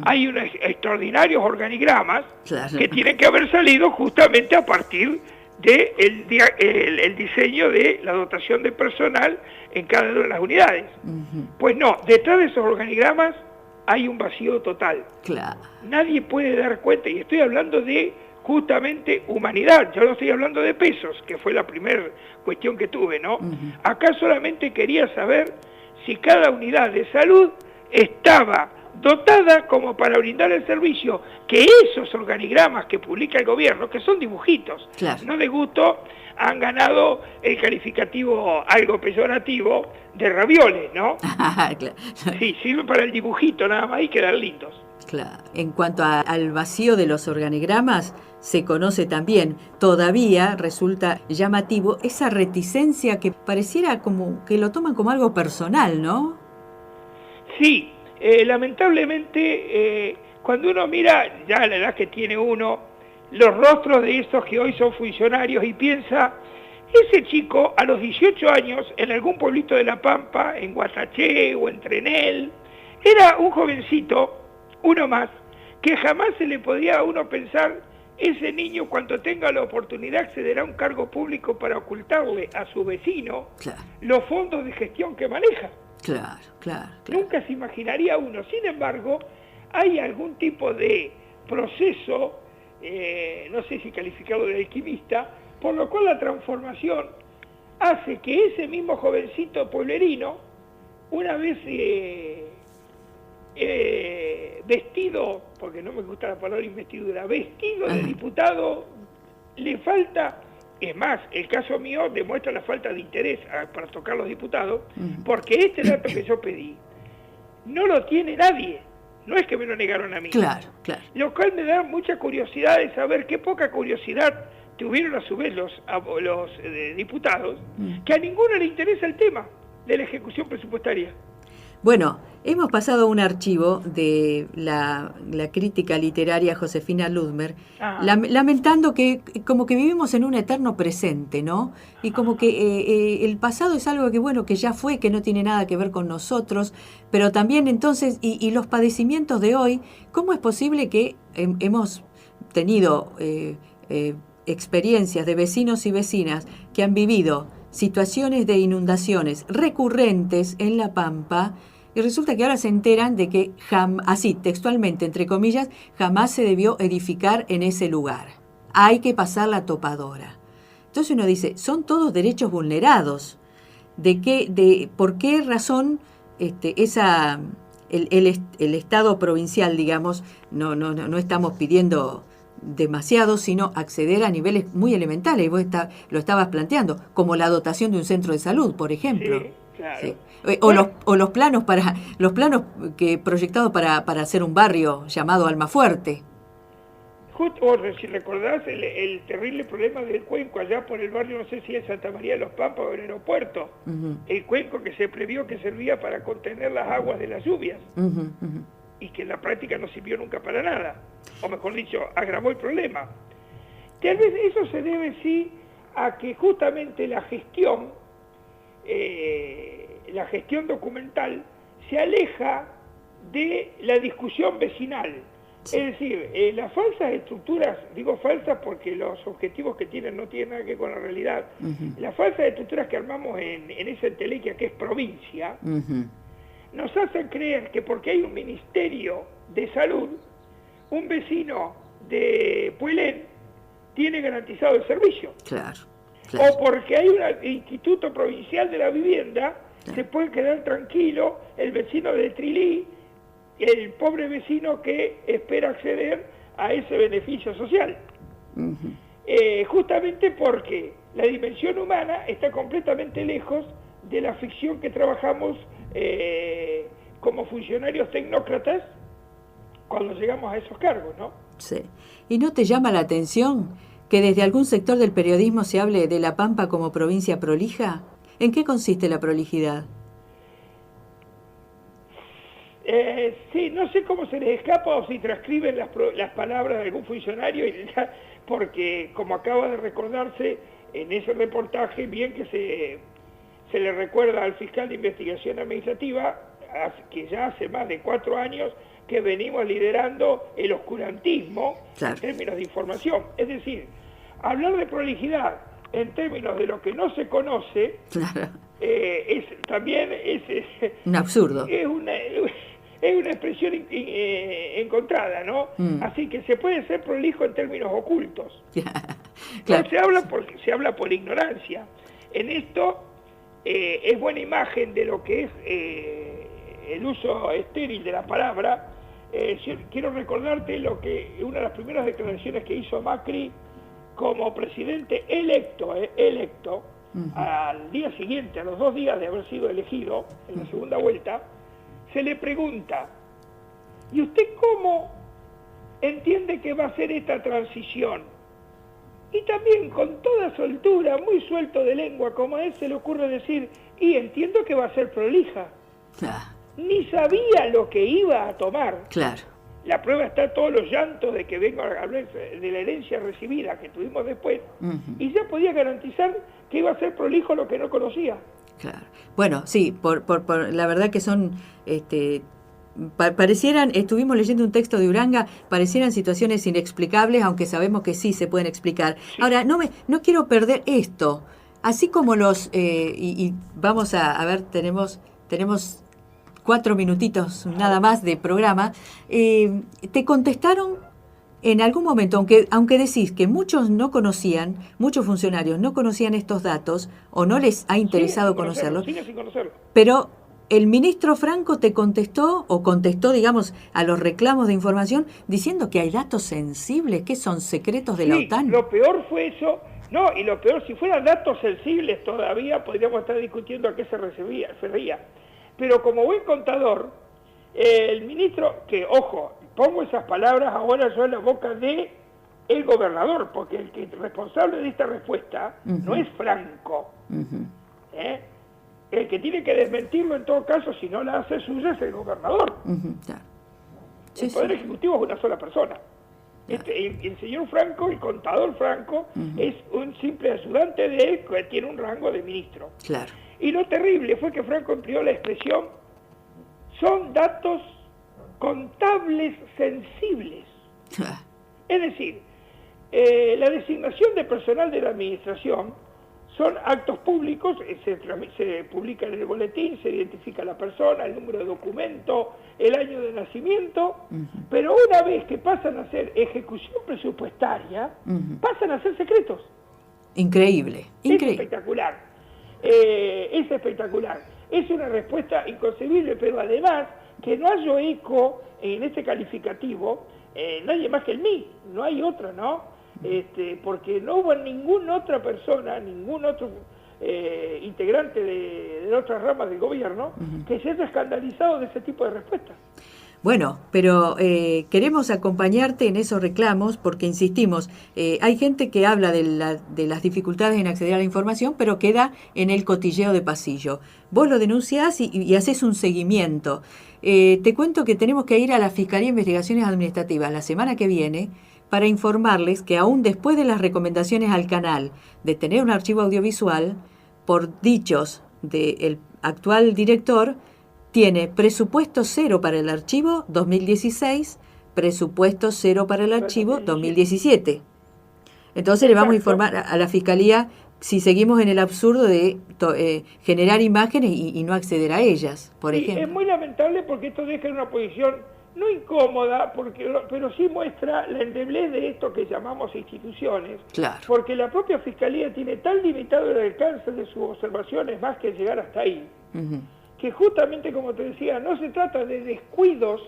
hay unos extraordinarios organigramas que tienen que haber salido justamente a partir de el diseño de la dotación de personal en cada una de las unidades. Pues no, detrás de esos organigramas hay un vacío total. Claro. Nadie puede dar cuenta, y estoy hablando de justamente humanidad, yo no estoy hablando de pesos, que fue la primera cuestión que tuve, ¿no? Acá solamente quería saber si cada unidad de salud estaba dotada como para brindar el servicio, que esos organigramas que publica el gobierno, que son dibujitos, no de gusto, han ganado el calificativo algo peyorativo de ravioles, ¿no? Claro. Sí, sirven para el dibujito nada más y quedan lindos. Claro. En cuanto al vacío de los organigramas, se conoce también, todavía resulta llamativo esa reticencia que pareciera como que lo toman como algo personal, ¿no? Sí, lamentablemente cuando uno mira ya la edad que tiene uno, los rostros de estos que hoy son funcionarios y piensa, ese chico a los 18 años, en algún pueblito de La Pampa, en Guataché o en Trenel, era un jovencito, uno más, que jamás se le podía a uno pensar, ese niño cuando tenga la oportunidad accederá a un cargo público para ocultarle a su vecino los fondos de gestión que maneja. Claro. Nunca se imaginaría uno. Sin embargo, hay algún tipo de proceso, no sé si calificarlo de alquimista, por lo cual la transformación hace que ese mismo jovencito pueblerino, una vez vestido, porque no me gusta la palabra investidura, vestido de diputado, le falta, es más, el caso mío demuestra la falta de interés para tocar los diputados, porque este dato que yo pedí no lo tiene nadie, no es que me lo negaron a mí. Claro. Lo cual me da mucha curiosidad de saber qué poca curiosidad tuvieron a su vez los diputados, que a ninguno le interesa el tema de la ejecución presupuestaria. Bueno, hemos pasado un archivo de la crítica literaria Josefina Ludmer, lamentando que como que vivimos en un eterno presente, ¿no? Y como que el pasado es algo que, bueno, que ya fue, que no tiene nada que ver con nosotros, pero también entonces, y los padecimientos de hoy, ¿cómo es posible que hemos tenido experiencias de vecinos y vecinas que han vivido situaciones de inundaciones recurrentes en La Pampa, y resulta que ahora se enteran de que, así textualmente, entre comillas, jamás se debió edificar en ese lugar? Hay que pasar la topadora. Entonces uno dice, son todos derechos vulnerados. ¿Por qué razón el Estado provincial, digamos, no estamos pidiendo demasiado, sino acceder a niveles muy elementales, y vos lo estabas planteando, como la dotación de un centro de salud, por ejemplo. Sí, claro. Sí. O los planos que proyectados para hacer un barrio llamado Almafuerte. Si recordás el terrible problema del cuenco allá por el barrio, no sé si es Santa María de los Pampas o el aeropuerto, el cuenco que se previó que servía para contener las aguas de las lluvias, y que en la práctica no sirvió nunca para nada, o mejor dicho, agravó el problema. Tal vez eso se debe, sí, a que justamente la gestión documental se aleja de la discusión vecinal. Es decir, las falsas estructuras, digo falsas porque los objetivos que tienen no tienen nada que ver con la realidad, las falsas estructuras que armamos en esa entelequia que es provincia, nos hacen creer que porque hay un ministerio de salud, un vecino de Puelén tiene garantizado el servicio. Claro. O porque hay un instituto provincial de la vivienda, se puede quedar tranquilo el vecino de Trilí, el pobre vecino que espera acceder a ese beneficio social. Justamente porque la dimensión humana está completamente lejos de la ficción que trabajamos como funcionarios tecnócratas cuando llegamos a esos cargos, ¿no? Sí. ¿Y no te llama la atención que desde algún sector del periodismo se hable de La Pampa como provincia prolija? ¿En qué consiste la prolijidad? Sí, no sé cómo se les escapa o si transcriben las palabras de algún funcionario, porque como acaba de recordarse en ese reportaje, bien que se le recuerda al fiscal de investigación administrativa que ya hace más de 4 años que venimos liderando el oscurantismo en términos de información. Es decir, hablar de prolijidad en términos de lo que no se conoce también es un absurdo. Es una expresión encontrada, ¿no? Así que se puede ser prolijo en términos ocultos. No se habla por ignorancia. En esto es buena imagen de lo que es el uso estéril de la palabra. Quiero recordarte una de las primeras declaraciones que hizo Macri como presidente electo, al día siguiente, a los 2 días de haber sido elegido en la segunda vuelta. Se le pregunta, ¿y usted cómo entiende que va a ser esta transición? Y también con toda soltura, muy suelto de lengua, como a él se le ocurre decir, y entiendo que va a ser prolija. Ni sabía lo que iba a tomar. Claro. La prueba está todos los llantos de que vengo a hablar de la herencia recibida que tuvimos después, y ya podía garantizar que iba a ser prolijo lo que no conocía. Claro. Bueno, sí, por la verdad que son, parecieran, estuvimos leyendo un texto de Uranga, parecieran situaciones inexplicables, aunque sabemos que sí se pueden explicar. Sí. Ahora, no quiero perder esto, así como los, y vamos a ver, tenemos 4 minutitos nada más de programa, te contestaron en algún momento, aunque decís que muchos funcionarios no conocían estos datos o no les ha interesado conocerlos, pero el ministro Franco te contestó, digamos, a los reclamos de información diciendo que hay datos sensibles, que son secretos de la OTAN. Lo peor fue eso, y lo peor, si fueran datos sensibles todavía podríamos estar discutiendo a qué se refería. Pero como buen contador, el ministro, que ojo, pongo esas palabras ahora yo en la boca de el gobernador, porque el responsable de esta respuesta no es Franco. El que tiene que desmentirlo en todo caso, si no la hace suya, es el gobernador. Claro. El Poder Ejecutivo es una sola persona. El señor Franco, el contador Franco, es un simple ayudante de él que tiene un rango de ministro. Claro. Y lo terrible fue que Franco empleó la expresión: son datos contables sensibles. Es decir, la designación de personal de la administración son actos públicos, se publica en el boletín, se identifica la persona, el número de documento, el año de nacimiento, pero una vez que pasan a ser ejecución presupuestaria, pasan a ser secretos. Increíble. Es espectacular. Es espectacular. Es una respuesta inconcebible, pero además que no haya eco en este calificativo nadie más que el MI, no hay otra, ¿no? Porque no hubo ninguna otra persona, ningún otro integrante de otras ramas del gobierno que se haya escandalizado de ese tipo de respuestas. Bueno, pero queremos acompañarte en esos reclamos porque, insistimos, hay gente que habla de las dificultades en acceder a la información, pero queda en el cotilleo de pasillo. Vos lo denunciás y haces un seguimiento. Te cuento que tenemos que ir a la Fiscalía de Investigaciones Administrativas la semana que viene para informarles que aún después de las recomendaciones al canal de tener un archivo audiovisual, por dichos del actual director, tiene presupuesto 0 para el archivo 2016, presupuesto 0 para el archivo 2017. Entonces le vamos a informar a la Fiscalía si seguimos en el absurdo de generar imágenes y no acceder a ellas, por ejemplo. Es muy lamentable porque esto deja en una posición no incómoda, pero sí muestra la endeblez de esto que llamamos instituciones. Claro. Porque la propia Fiscalía tiene tan limitado el alcance de sus observaciones, más que llegar hasta ahí, que justamente, como te decía, no se trata de descuidos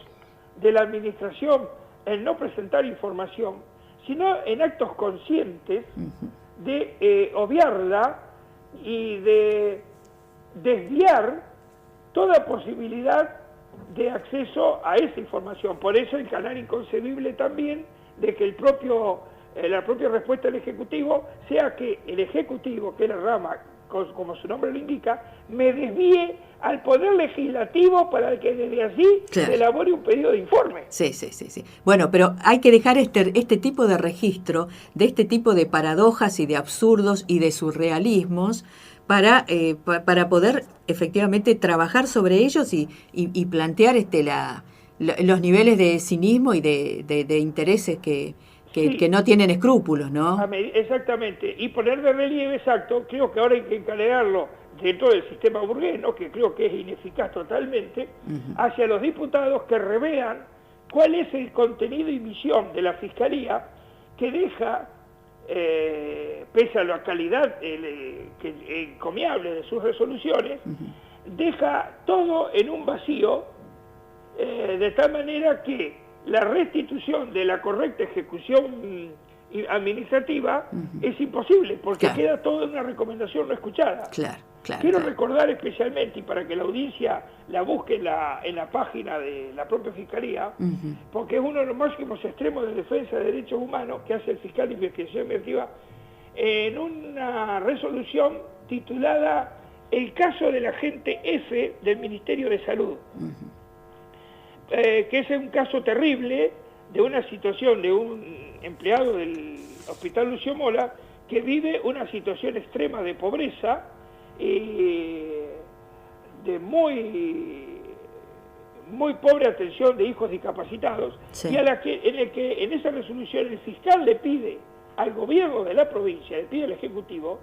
de la administración en no presentar información, sino en actos conscientes de obviarla y de desviar toda posibilidad de acceso a esa información. Por eso el canal inconcebible también de que la propia respuesta del Ejecutivo sea que el Ejecutivo, que es la rama, como su nombre lo indica, me desvíe al Poder Legislativo para que desde allí se elabore un pedido de informe. Sí. Bueno, pero hay que dejar este tipo de registro, de este tipo de paradojas y de absurdos y de surrealismos para poder efectivamente trabajar sobre ellos y plantear los niveles de cinismo y de intereses que no tienen escrúpulos, ¿no? Exactamente, y poner de relieve, exacto, creo que ahora hay que encadenarlo dentro del sistema burgués, ¿no? Que creo que es ineficaz totalmente, hacia los diputados que revean cuál es el contenido y misión de la Fiscalía, que deja, pese a la calidad encomiable de sus resoluciones, deja todo en un vacío, de tal manera que la restitución de la correcta ejecución administrativa es imposible, porque queda todo en una recomendación no escuchada. Quiero recordar especialmente, y para que la audiencia la busque en la página de la propia Fiscalía, porque es uno de los máximos extremos de defensa de derechos humanos que hace el fiscal de investigación administrativa, en una resolución titulada El caso del agente F del Ministerio de Salud. que es un caso terrible de una situación de un empleado del Hospital Lucio Mola que vive una situación extrema de pobreza y de muy pobre atención de hijos discapacitados, Sí. y en esa resolución el fiscal le pide al gobierno de la provincia, le pide al Ejecutivo,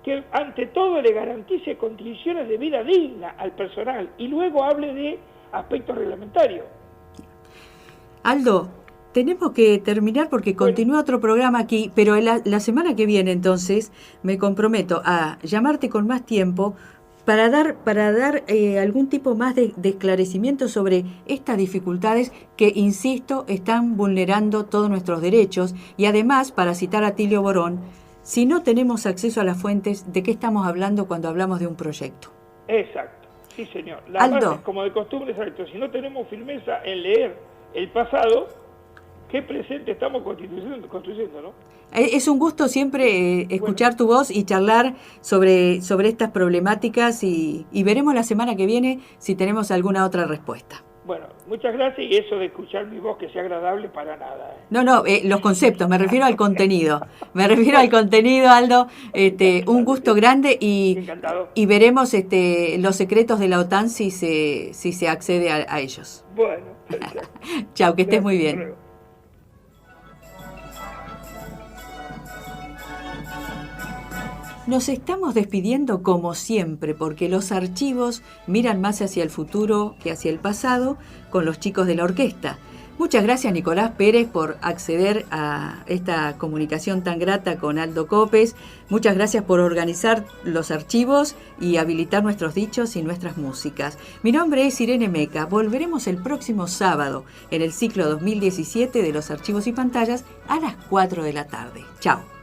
que ante todo le garantice condiciones de vida digna al personal y luego hable de aspectos reglamentarios. Aldo, tenemos que terminar porque continúa otro programa aquí, pero la semana que viene entonces me comprometo a llamarte con más tiempo para dar algún tipo más de esclarecimiento sobre estas dificultades que, insisto, están vulnerando todos nuestros derechos, y además, para citar a Tilio Borón, si no tenemos acceso a las fuentes, ¿de qué estamos hablando cuando hablamos de un proyecto? Exacto, sí señor. La Aldo. base, como de costumbre, exacto. Si no tenemos firmeza en leer el pasado, ¿qué presente estamos construyendo, no? Es un gusto siempre escuchar tu voz y charlar sobre estas problemáticas, y veremos la semana que viene si tenemos alguna otra respuesta. Bueno, muchas gracias, y eso de escuchar mi voz que sea agradable para nada. No, los conceptos, me refiero al contenido. Me refiero al contenido, Aldo. Un gusto grande, y veremos los secretos de la OTAN si se accede a ellos. Bueno, chao, que estés muy bien. Nos estamos despidiendo como siempre, porque los archivos miran más hacia el futuro que hacia el pasado, con los chicos de la orquesta. Muchas gracias, Nicolás Pérez, por acceder a esta comunicación tan grata con Aldo Copes. Muchas gracias por organizar los archivos y habilitar nuestros dichos y nuestras músicas. Mi nombre es Irene Meca. Volveremos el próximo sábado en el ciclo 2017 de los archivos y pantallas a las 4 de la tarde. Chao.